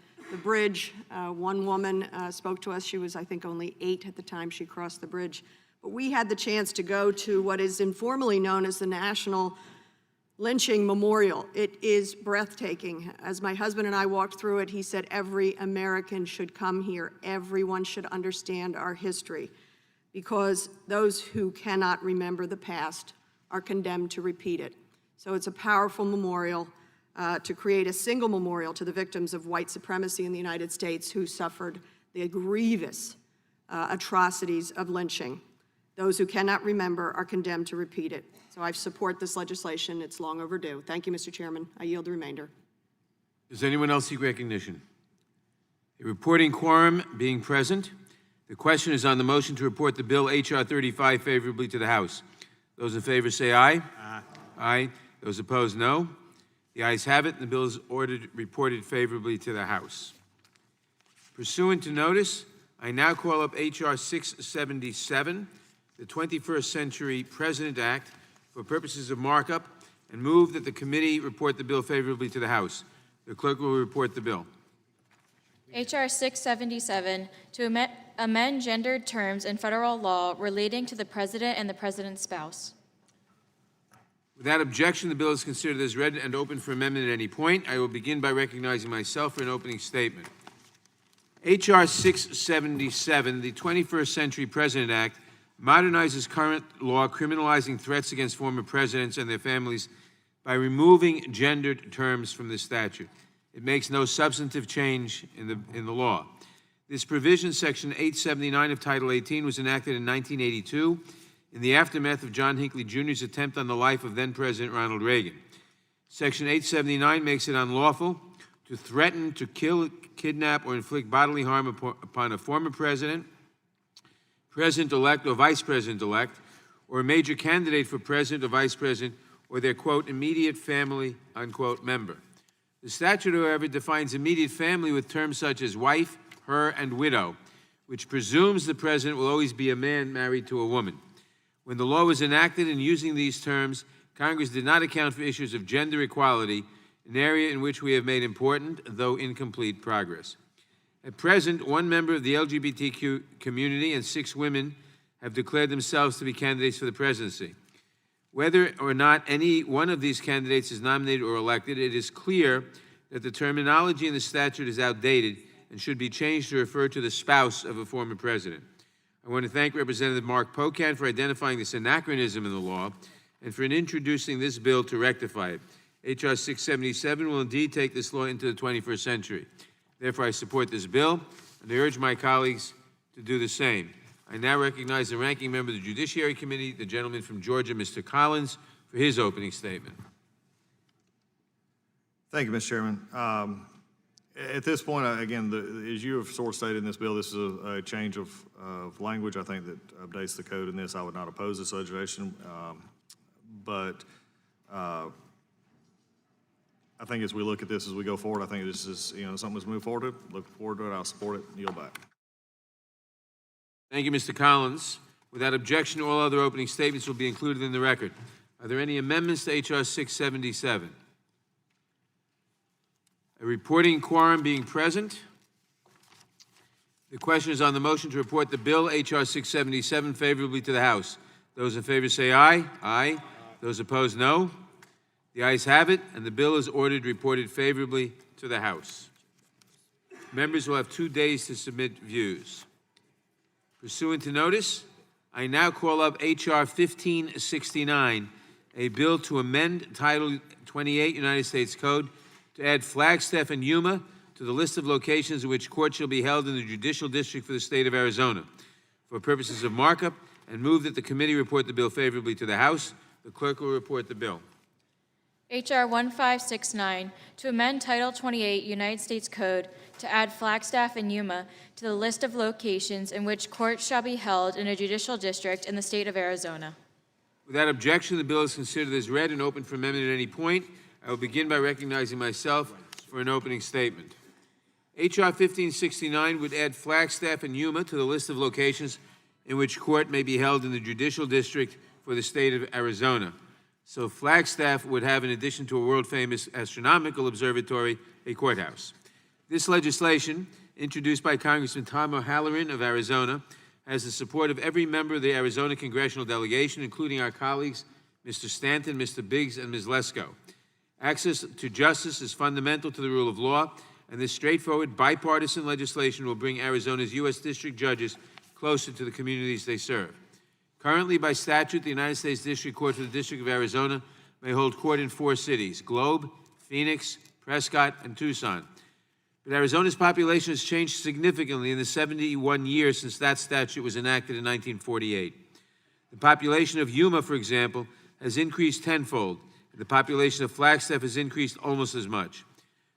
bridge. One woman spoke to us. She was, I think, only 8 at the time she crossed the bridge. But we had the chance to go to what is informally known as the National Lynching Memorial. It is breathtaking. As my husband and I walked through it, he said every American should come here. Everyone should understand our history, because those who cannot remember the past are condemned to repeat it. So it's a powerful memorial to create a single memorial to the victims of white supremacy in the United States who suffered the grievous atrocities of lynching. Those who cannot remember are condemned to repeat it. So I support this legislation. It's long overdue. Thank you, Mr. Chairman. I yield the remainder. Does anyone else seek recognition? A reporting quorum being present, the question is on the motion to report the bill H.R. 35 favorably to the House. Those in favor say aye. Aye. Aye. Those opposed, no. The ayes have it, and the bill is reported favorably to the House. Pursuant to notice, I now call up H.R. 677, the 21st Century President Act, for purposes of markup, and move that the committee report the bill favorably to the House. The clerk will report the bill. H.R. 677, to amend gendered terms in federal law relating to the president and the president's spouse. Without objection, the bill is considered as read and open for amendment at any point. I will begin by recognizing myself for an opening statement. H.R. 677, the 21st Century President Act, modernizes current law criminalizing threats against former presidents and their families by removing gendered terms from the statute. It makes no substantive change in the law. This provision, Section 879 of Title 18, was enacted in 1982 in the aftermath of John Hinckley Jr.'s attempt on the life of then-President Ronald Reagan. Section 879 makes it unlawful to threaten to kill, kidnap, or inflict bodily harm upon a former president, president-elect or vice president-elect, or a major candidate for president or vice president, or their, quote, immediate family, unquote, member. The statute, however, defines immediate family with terms such as wife, her, and widow, which presumes the president will always be a man married to a woman. When the law was enacted in using these terms, Congress did not account for issues of gender equality, an area in which we have made important, though incomplete, progress. At present, one member of the LGBTQ community and 6 women have declared themselves to be candidates for the presidency. Whether or not any one of these candidates is nominated or elected, it is clear that the terminology in the statute is outdated and should be changed to refer to the spouse of a former president. I want to thank Representative Mark Pocan for identifying this anachronism in the law and for introducing this bill to rectify it. H.R. 677 will indeed take this law into the 21st century. Therefore, I support this bill, and I urge my colleagues to do the same. I now recognize the ranking member of the Judiciary Committee, the gentleman from Georgia, Mr. Collins, for his opening statement. Thank you, Mr. Chairman. At this point, again, as you have sort of stated in this bill, this is a change of language. I think that updates the code in this. I would not oppose this legislation, but I think as we look at this as we go forward, I think this is something let's move forward to. Look forward to it. I'll support it. Yield back. Thank you, Mr. Collins. Without objection, all other opening statements will be included in the record. Are there any amendments to H.R. 677? A reporting quorum being present. The question is on the motion to report the bill, H.R. 677, favorably to the House. Those in favor say aye. Aye. Those opposed, no. The ayes have it, and the bill is ordered reported favorably to the House. Members will have 2 days to submit views. Pursuant to notice, I now call up H.R. 1569, a bill to amend Title 28 United States Code to add Flagstaff and Yuma to the list of locations in which court shall be held in the Judicial District for the State of Arizona for purposes of markup, and move that the committee report the bill favorably to the House. The clerk will report the bill. H.R. 1569, to amend Title 28 United States Code to add Flagstaff and Yuma to the list of locations in which courts shall be held in a judicial district in the state of Arizona. Without objection, the bill is considered as read and open for amendment at any point. I will begin by recognizing myself for an opening statement. H.R. 1569 would add Flagstaff and Yuma to the list of locations in which court may be held in the judicial district for the state of Arizona. So Flagstaff would have, in addition to a world-famous astronomical observatory, a courthouse. This legislation, introduced by Congressman Tom O'Halloran of Arizona, has the support of every member of the Arizona congressional delegation, including our colleagues, Mr. Stanton, Mr. Biggs, and Ms. Lesko. Access to justice is fundamental to the rule of law, and this straightforward bipartisan legislation will bring Arizona's U.S. district judges closer to the communities they serve. Currently, by statute, the United States District Court for the District of Arizona may hold court in 4 cities: Globe, Phoenix, Prescott, and Tucson. But Arizona's population has changed significantly in the 71 years since that statute was enacted in 1948. The population of Yuma, for example, has increased tenfold. The population of Flagstaff has increased almost as much.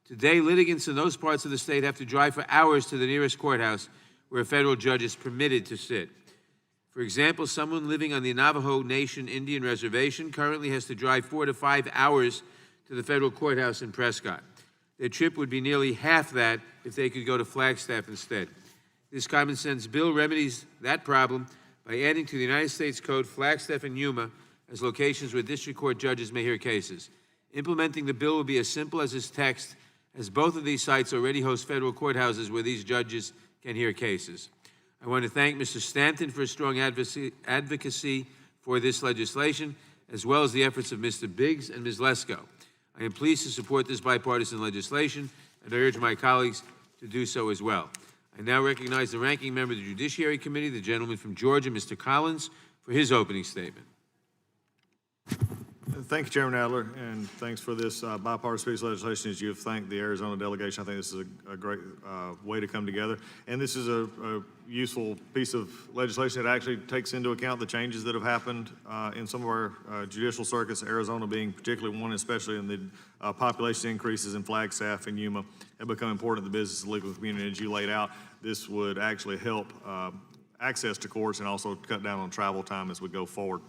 Today, litigants in those parts of the state have to drive for hours to the nearest courthouse where a federal judge is permitted to sit. For example, someone living on the Navajo Nation Indian Reservation currently has to drive 4 to 5 hours to the federal courthouse in Prescott. Their trip would be nearly half that if they could go to Flagstaff instead. This common sense bill remedies that problem by adding to the United States Code Flagstaff and Yuma as locations where district court judges may hear cases. Implementing the bill will be as simple as its text, as both of these sites already host federal courthouses where these judges can hear cases. I want to thank Mr. Stanton for his strong advocacy for this legislation, as well as the efforts of Mr. Biggs and Ms. Lesko. I am pleased to support this bipartisan legislation, and I urge my colleagues to do so as well. I now recognize the ranking member of the Judiciary Committee, the gentleman from Georgia, Mr. Collins, for his opening statement. Thank you, Chairman Adler, and thanks for this bipartisan piece of legislation. As you have thanked the Arizona delegation, I think this is a great way to come together. And this is a useful piece of legislation that actually takes into account the changes that have happened in some of our judicial circuits, Arizona being particularly one, especially in the population increases in Flagstaff and Yuma have become important to the business and legal community. As you laid out, this would actually help access to courts and also cut down on travel time as we go forward.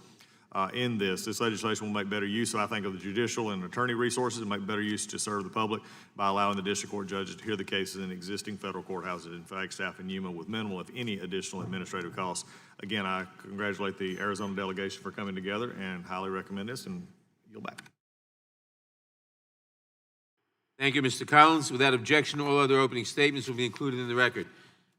In this legislation will make better use, I think, of the judicial and attorney resources and make better use to serve the public by allowing the district court judges to hear the cases in existing federal courthouses in Flagstaff and Yuma with minimal, if any, additional administrative costs. Again, I congratulate the Arizona delegation for coming together and highly recommend this, and yield back. Thank you, Mr. Collins. Without objection, all other opening statements will be included in the record.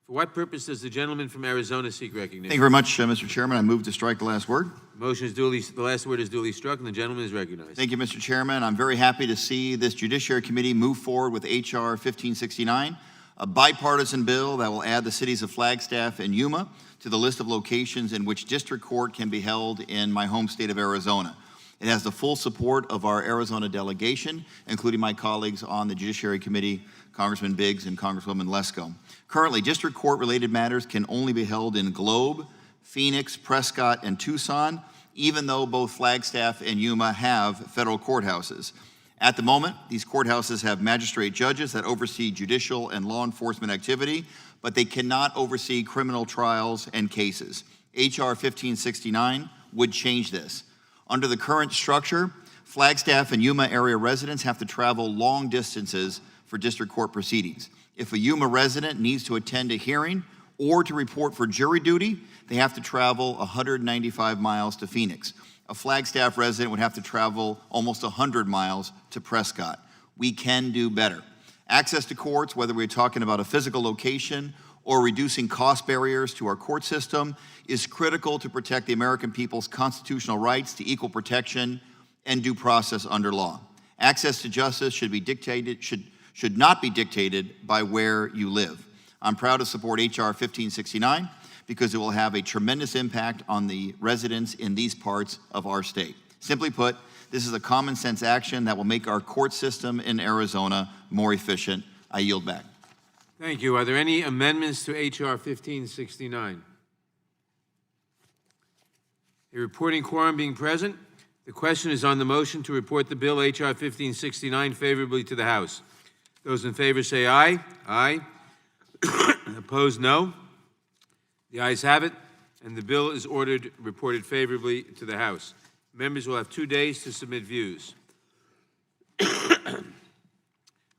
For what purpose does the gentleman from Arizona seek recognition? Thank you very much, Mr. Chairman. I move to strike the last word. Motion is the last word is duly struck, and the gentleman is recognized. Thank you, Mr. Chairman. I'm very happy to see this Judiciary Committee move forward with H.R. 1569, a bipartisan bill that will add the cities of Flagstaff and Yuma to the list of locations in which district court can be held in my home state of Arizona. It has the full support of our Arizona delegation, including my colleagues on the Judiciary Committee, Congressman Biggs and Congresswoman Lesko. Currently, district court-related matters can only be held in Globe, Phoenix, Prescott, and Tucson, even though both Flagstaff and Yuma have federal courthouses. At the moment, these courthouses have magistrate judges that oversee judicial and law enforcement activity, but they cannot oversee criminal trials and cases. H.R. 1569 would change this. Under the current structure, Flagstaff and Yuma area residents have to travel long distances for district court proceedings. If a Yuma resident needs to attend a hearing or to report for jury duty, they have to travel 195 miles to Phoenix. A Flagstaff resident would have to travel almost 100 miles to Prescott. We can do better. Access to courts, whether we're talking about a physical location or reducing cost barriers to our court system, is critical to protect the American people's constitutional rights to equal protection and due process under law. Access to justice should not be dictated by where you live. I'm proud to support H.R. 1569 because it will have a tremendous impact on the residents in these parts of our state. Simply put, this is a common sense action that will make our court system in Arizona more efficient. I yield back. Thank you. Are there any amendments to H.R. 1569? A reporting quorum being present, the question is on the motion to report the bill H.R. 1569 favorably to the House. Those in favor say aye. Aye. Opposed, no. The ayes have it, and the bill is reported favorably to the House. Members will have 2 days to submit views.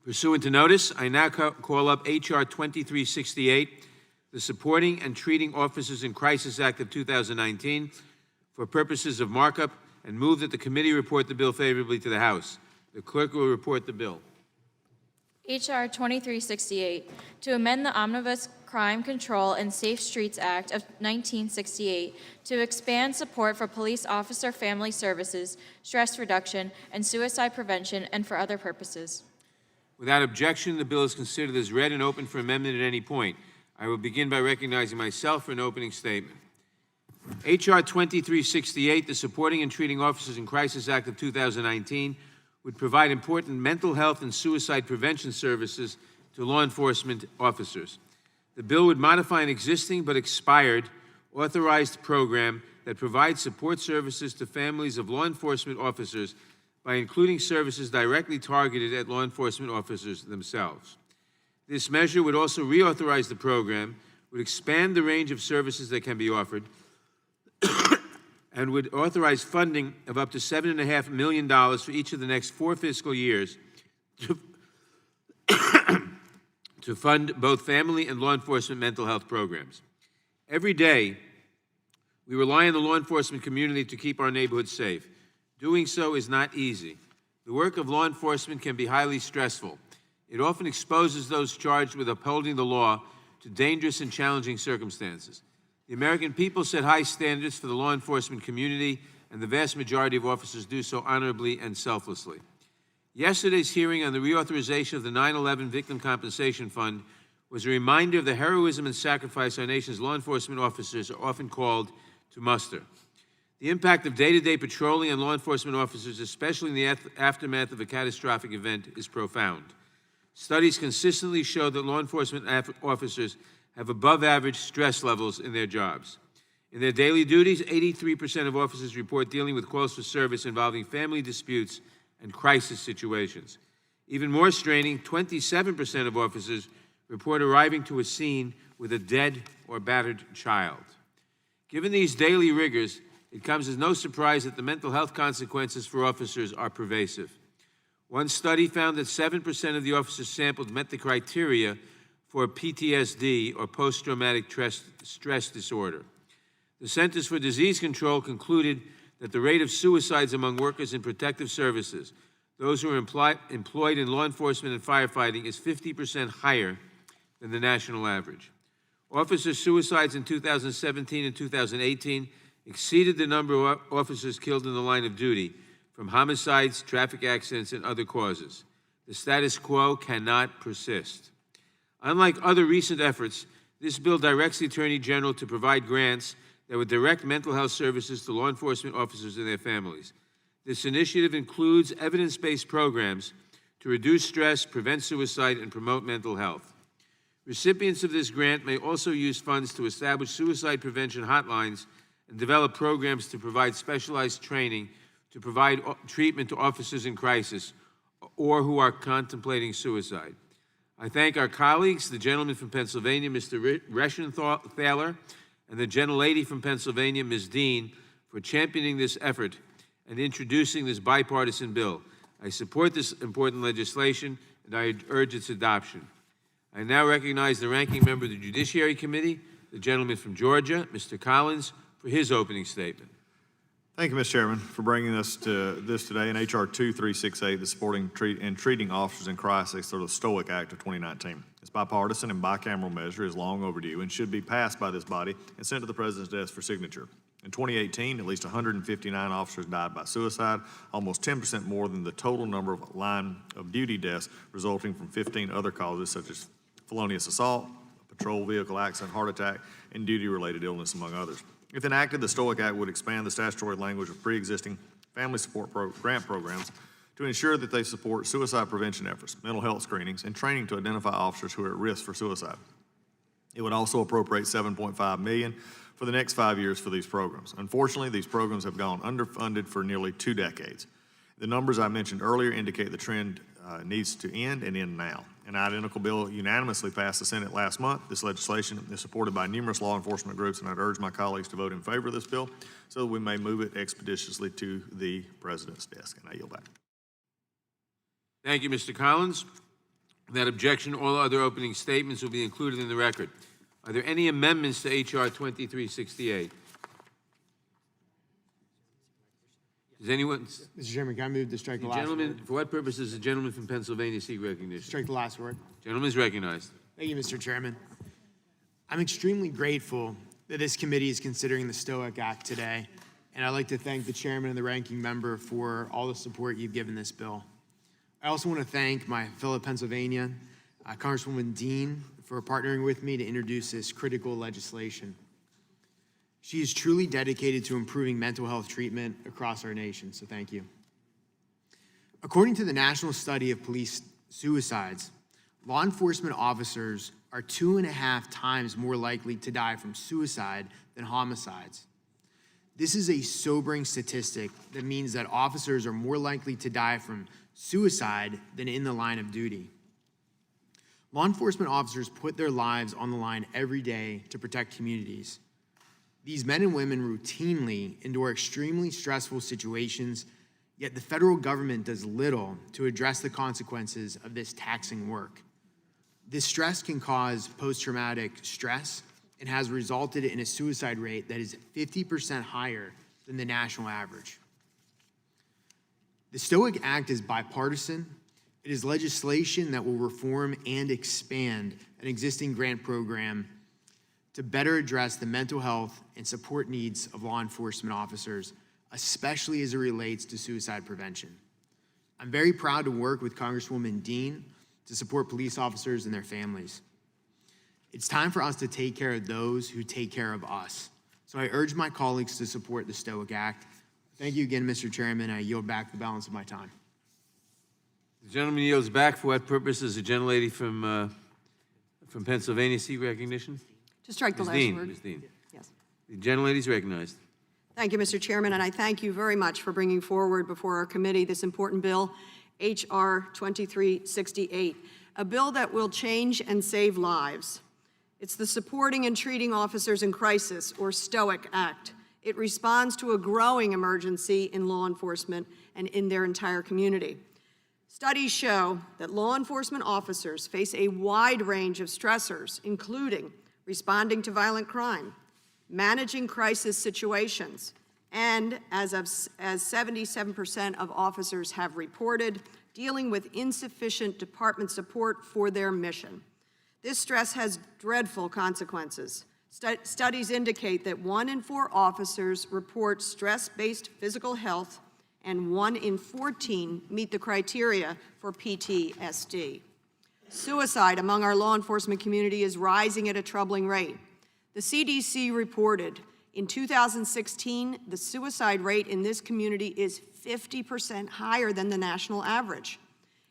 Pursuant to notice, I now call up H.R. 2368, the Supporting and Treating Officers in Crisis Act of 2019, for purposes of markup, and move that the committee report the bill favorably to the House. The clerk will report the bill. H.R. 2368, to amend the Omnibus Crime Control and Safe Streets Act of 1968 to expand support for police officer family services, stress reduction, and suicide prevention, and for other purposes. Without objection, the bill is considered as read and open for amendment at any point. I will begin by recognizing myself for an opening statement. H.R. 2368, the Supporting and Treating Officers in Crisis Act of 2019, would provide important mental health and suicide prevention services to law enforcement officers. The bill would modify an existing but expired authorized program that provides support services to families of law enforcement officers by including services directly targeted at law enforcement officers themselves. This measure would also reauthorize the program, would expand the range of services that can be offered, and would authorize funding of up to $7.5 million for each of the next 4 fiscal years to fund both family and law enforcement mental health programs. Every day, we rely on the law enforcement community to keep our neighborhoods safe. Doing so is not easy. The work of law enforcement can be highly stressful. It often exposes those charged with upholding the law to dangerous and challenging circumstances. The American people set high standards for the law enforcement community, and the vast majority of officers do so honorably and selflessly. Yesterday's hearing on the reauthorization of the 9/11 Victim Compensation Fund was a reminder of the heroism and sacrifice our nation's law enforcement officers are often called to muster. The impact of day-to-day patrolling on law enforcement officers, especially in the aftermath of a catastrophic event, is profound. Studies consistently show that law enforcement officers have above-average stress levels in their jobs. In their daily duties, 83% of officers report dealing with calls for service involving family disputes and crisis situations. Even more straining, 27% of officers report arriving to a scene with a dead or battered child. Given these daily rigors, it comes as no surprise that the mental health consequences for officers are pervasive. One study found that 7% of the officers sampled met the criteria for PTSD, or post-traumatic stress disorder. The Centers for Disease Control concluded that the rate of suicides among workers in protective services, those who are employed in law enforcement and firefighting, is 50% higher than the national average. Officer suicides in 2017 and 2018 exceeded the number of officers killed in the line of duty from homicides, traffic accidents, and other causes. The status quo cannot persist. Unlike other recent efforts, this bill directs the Attorney General to provide grants that would direct mental health services to law enforcement officers and their families. This initiative includes evidence-based programs to reduce stress, prevent suicide, and promote mental health. Recipients of this grant may also use funds to establish suicide prevention hotlines and develop programs to provide specialized training to provide treatment to officers in crisis or who are contemplating suicide. I thank our colleagues, the gentleman from Pennsylvania, Mr. Reschenthaler, and the gentlelady from Pennsylvania, Ms. Dean, for championing this effort and introducing this bipartisan bill. I support this important legislation, and I urge its adoption. I now recognize the ranking member of the Judiciary Committee, the gentleman from Georgia, Mr. Collins, for his opening statement. Thank you, Mr. Chairman, for bringing us to this today in H.R. 2368, the Supporting and Treating Officers in Crisis, or the STOIC Act of 2019. This bipartisan and bicameral measure is long overdue and should be passed by this body and sent to the President's desk for signature. In 2018, at least 159 officers died by suicide, almost 10% more than the total number of line of duty deaths resulting from 15 other causes such as felonious assault, patrol vehicle accident, heart attack, and duty-related illness, among others. If enacted, the STOIC Act would expand the statutory language of pre-existing family support grant programs to ensure that they support suicide prevention efforts, mental health screenings, and training to identify officers who are at risk for suicide. It would also appropriate $7.5 million for the next 5 years for these programs. Unfortunately, these programs have gone underfunded for nearly 2 decades. The numbers I mentioned earlier indicate the trend needs to end and end now. An identical bill unanimously passed the Senate last month. This legislation is supported by numerous law enforcement groups, and I'd urge my colleagues to vote in favor of this bill so that we may move it expeditiously to the President's desk. And I yield back. Thank you, Mr. Collins. Without objection, all other opening statements will be included in the record. Are there any amendments to H.R. 2368? Does anyone? Mr. Chairman, can I move to strike the last Gentleman, word? for what purpose does the gentleman from Pennsylvania seek recognition? Strike the last word. Gentleman is recognized. Thank you, Mr. Chairman. I'm extremely grateful that this committee is considering the STOIC Act today, and I'd like to thank the chairman and the ranking member for all the support you've given this bill. I also want to thank my fellow Pennsylvanian, Congresswoman Dean, for partnering with me to introduce this critical legislation. She is truly dedicated to improving mental health treatment across our nation, so thank you. According to the National Study of Police Suicides, law enforcement officers are 2.5 times more likely to die from suicide than homicides. This is a sobering statistic that means that officers are more likely to die from suicide than in the line of duty. Law enforcement officers put their lives on the line every day to protect communities. These men and women routinely endure extremely stressful situations, yet the federal government does little to address the consequences of this taxing work. This stress can cause post-traumatic stress and has resulted in a suicide rate that is 50% higher than the national average. The STOIC Act is bipartisan. It is legislation that will reform and expand an existing grant program to better address the mental health and support needs of law enforcement officers, especially as it relates to suicide prevention. I'm very proud to work with Congresswoman Dean to support police officers and their families. It's time for us to take care of those who take care of us. So I urge my colleagues to support the Stoic Act. Thank you again, Mr. Chairman. I yield back the balance of my time. The gentleman yields back. For what purpose does the gentlelady from Pennsylvania seek recognition? To strike the Ms. last Dean, word. Ms. Dean. Yes. The gentlelady is recognized. Thank you, Mr. Chairman, and I thank you very much for bringing forward before our committee this important bill, H.R. 2368, a bill that will change and save lives. It's the Supporting and Treating Officers in Crisis, or STOIC Act. It responds to a growing emergency in law enforcement and in their entire community. Studies show that law enforcement officers face a wide range of stressors, including responding to violent crime, managing crisis situations, and as 77% of officers have reported, dealing with insufficient department support for their mission. This stress has dreadful consequences. Studies indicate that 1 in 4 officers report stress-based physical health, and 1 in 14 meet the criteria for PTSD. Suicide among our law enforcement community is rising at a troubling rate. The CDC reported in 2016, the suicide rate in this community is 50% higher than the national average.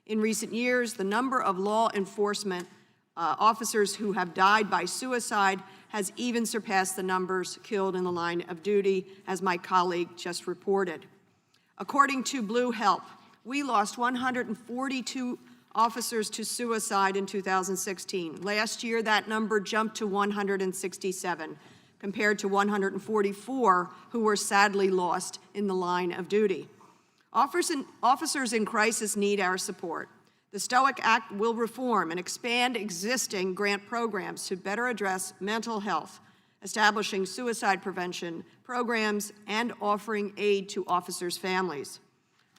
In recent years, the number of law enforcement officers who have died by suicide has even surpassed the numbers killed in the line of duty, as my colleague just reported. According to Blue Help, we lost 142 officers to suicide in 2016. Last year, that number jumped to 167, compared to 144 who were sadly lost in the line of duty. Officers in crisis need our support. The STOIC Act will reform and expand existing grant programs to better address mental health, establishing suicide prevention programs, and offering aid to officers' families.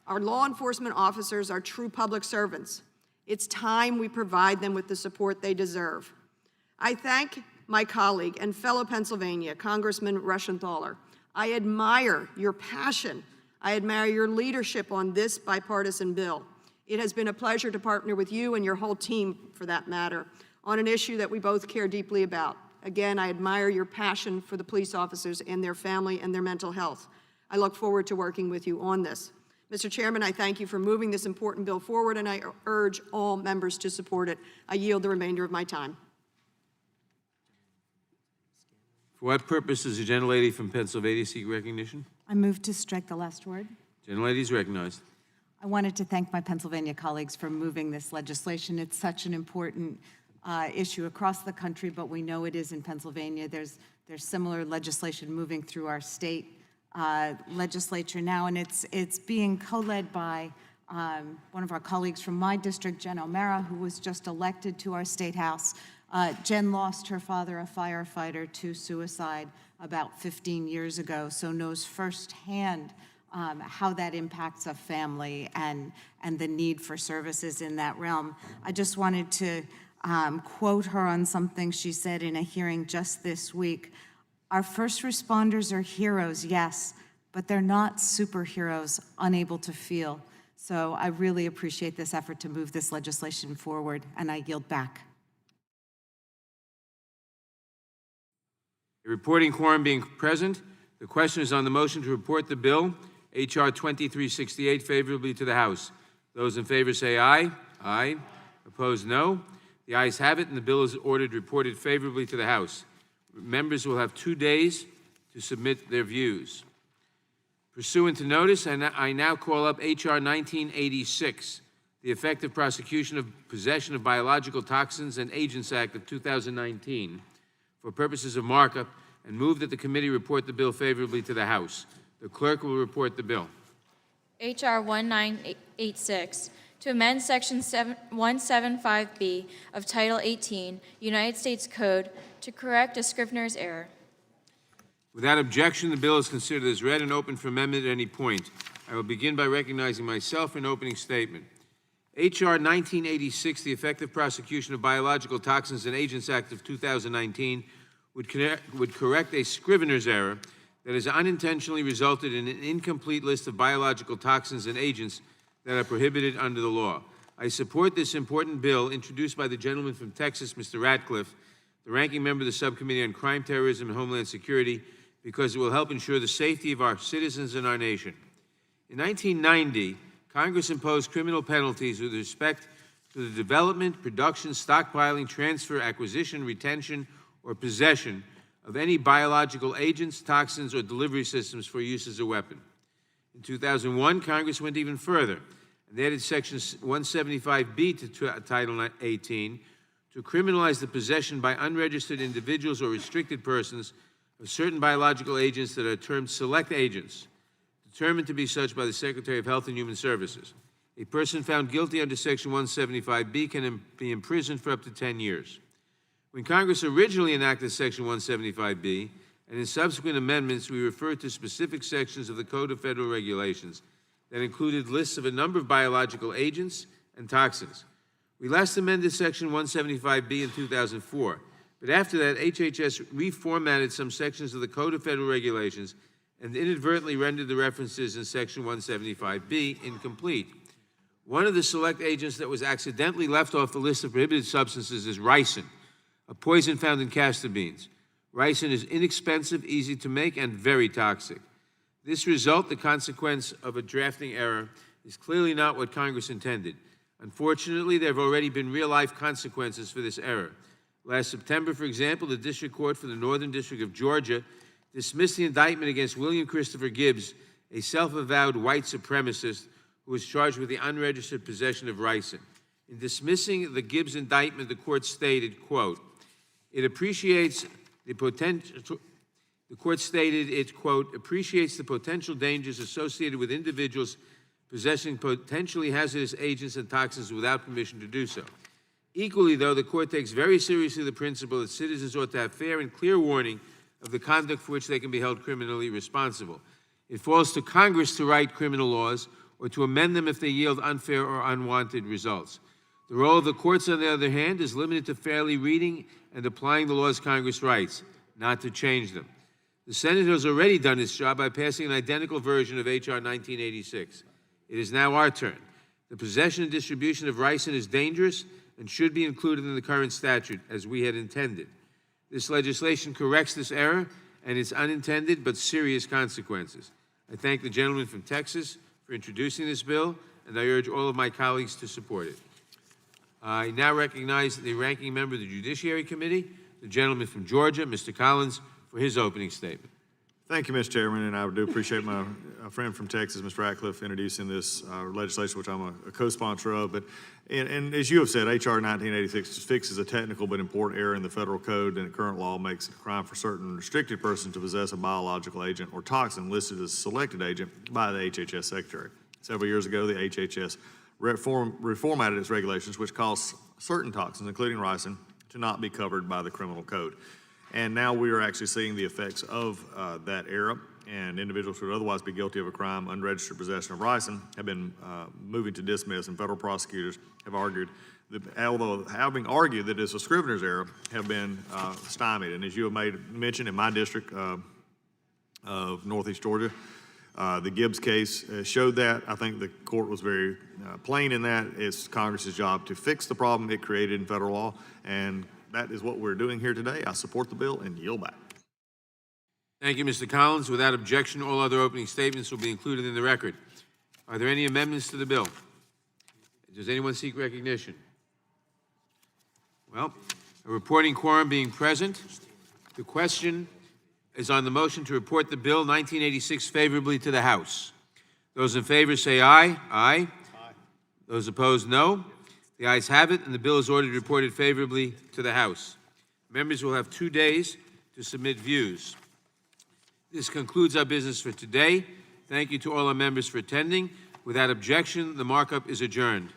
Our law enforcement officers are true public servants. It's time we provide them with the support they deserve. I thank my colleague and fellow Pennsylvania, Congressman Rushenthaler. I admire your passion. I admire your leadership on this bipartisan bill. It has been a pleasure to partner with you and your whole team, for that matter, on an issue that we both care deeply about. Again, I admire your passion for the police officers and their family and their mental health. I look forward to working with you on this. Mr. Chairman, I thank you for moving this important bill forward, and I urge all members to support it. I yield the remainder of my time. For what purpose does the gentlelady from Pennsylvania seek recognition? I move to strike the last word. Gentlelady is recognized. I wanted to thank my Pennsylvania colleagues for moving this legislation. It's such an important issue across the country, but we know it is in Pennsylvania. There's similar legislation moving through our state legislature now, and it's being co-led by one of our colleagues from my district, Jen O'Mara, who was just elected to our state house. Jen lost her father, a firefighter, to suicide about 15 years ago, so knows firsthand how that impacts a family and the need for services in that realm. I just wanted to quote her on something she said in a hearing just this week. Our first responders are heroes, yes, but they're not superheroes unable to feel. So I really appreciate this effort to move this legislation forward, and I yield back. A reporting quorum being present, the question is on the motion to report the bill, H.R. 2368, favorably to the House. Those in favor say aye. Aye. Opposed, no. The ayes have it, and the bill is ordered reported favorably to the House. Members will have 2 days to submit their views. Pursuant to notice, I now call up H.R. 1986, the Effective Prosecution of Possession of Biological Toxins and Agents Act of 2019, for purposes of markup, and move that the committee report the bill favorably to the House. The clerk will report the bill. H.R. 1986, to amend Section 175B of Title 18, United States Code, to correct a Scrivener's error. Without objection, the bill is considered as read and open for amendment at any point. I will begin by recognizing myself for an opening statement. H.R. 1986, the Effective Prosecution of Biological Toxins and Agents Act of 2019, would correct a Scrivener's error that has unintentionally resulted in an incomplete list of biological toxins and agents that are prohibited under the law. I support this important bill introduced by the gentleman from Texas, Mr. Ratcliffe, the ranking member of the Subcommittee on Crime, Terrorism, and Homeland Security, because it will help ensure the safety of our citizens and our nation. In 1990, Congress imposed criminal penalties with respect to the development, production, stockpiling, transfer, acquisition, retention, or possession of any biological agents, toxins, or delivery systems for use as a weapon. In 2001, Congress went even further and added Section 175B to Title 18 to criminalize the possession by unregistered individuals or restricted persons of certain biological agents that are termed select agents, determined to be such by the Secretary of Health and Human Services. A person found guilty under Section 175B can be imprisoned for up to 10 years. When Congress originally enacted Section 175B, and in subsequent amendments, we referred to specific sections of the Code of Federal Regulations that included lists of a number of biological agents and toxins. We last amended Section 175B in 2004, but after that, HHS reformatted some sections of the Code of Federal Regulations and inadvertently rendered the references in Section 175B incomplete. One of the select agents that was accidentally left off the list of prohibited substances is ricin, a poison found in castor beans. Ricin is inexpensive, easy to make, and very toxic. This result, the consequence of a drafting error, is clearly not what Congress intended. Unfortunately, there have already been real-life consequences for this error. Last September, for example, the District Court for the Northern District of Georgia dismissed the indictment against William Christopher Gibbs, a self-avowed white supremacist who was charged with the unregistered possession of ricin. In dismissing the Gibbs indictment, the court stated, quote, the court stated it, quote, appreciates the potential dangers associated with individuals possessing potentially hazardous agents and toxins without permission to do so. Equally, though, the court takes very seriously the principle that citizens ought to have fair and clear warning of the conduct for which they can be held criminally responsible. It falls to Congress to write criminal laws or to amend them if they yield unfair or unwanted results. The role of the courts, on the other hand, is limited to fairly reading and applying the laws Congress writes, not to change them. The Senate has already done its job by passing an identical version of H.R. 1986. It is now our turn. The possession and distribution of ricin is dangerous and should be included in the current statute, as we had intended. This legislation corrects this error and its unintended but serious consequences. I thank the gentleman from Texas for introducing this bill, and I urge all of my colleagues to support it. I now recognize the ranking member of the Judiciary Committee, the gentleman from Georgia, Mr. Collins, for his opening statement. Thank you, Mr. Chairman, and I do appreciate my friend from Texas, Mr. Ratcliffe, introducing this legislation, which I'm a co-sponsor of. But, and as you have said, H.R. 1986 fixes a technical but important error in the federal code, and the current law makes it a crime for certain restricted persons to possess a biological agent or toxin listed as a selected agent by the HHS Secretary. Several years ago, the HHS reformatted its regulations, which caused certain toxins, including ricin, to not be covered by the criminal code. And now we are actually seeing the effects of that error, and individuals who would otherwise be guilty of a crime, unregistered possession of ricin, have been moving to dismiss, and federal prosecutors have argued, although having argued that it's a Scrivener's error, have been stymied. And as you have mentioned, in my district of Northeast Georgia, the Gibbs case showed that. I think the court was very plain in that. It's Congress's job to fix the problem it created in federal law, and that is what we're doing here today. I support the bill and yield back. Thank you, Mr. Collins. Without objection, all other opening statements will be included in the record. Are there any amendments to the bill? Does anyone seek recognition? Well, a reporting quorum being present, the question is on the motion to report the bill 1986 favorably to the House. Those in favor say aye. Aye. Aye. Those opposed, no. The ayes have it, and the bill is ordered reported favorably to the House. Members will have 2 days to submit views. This concludes our business for today. Thank you to all our members for attending. Without objection, the markup is adjourned.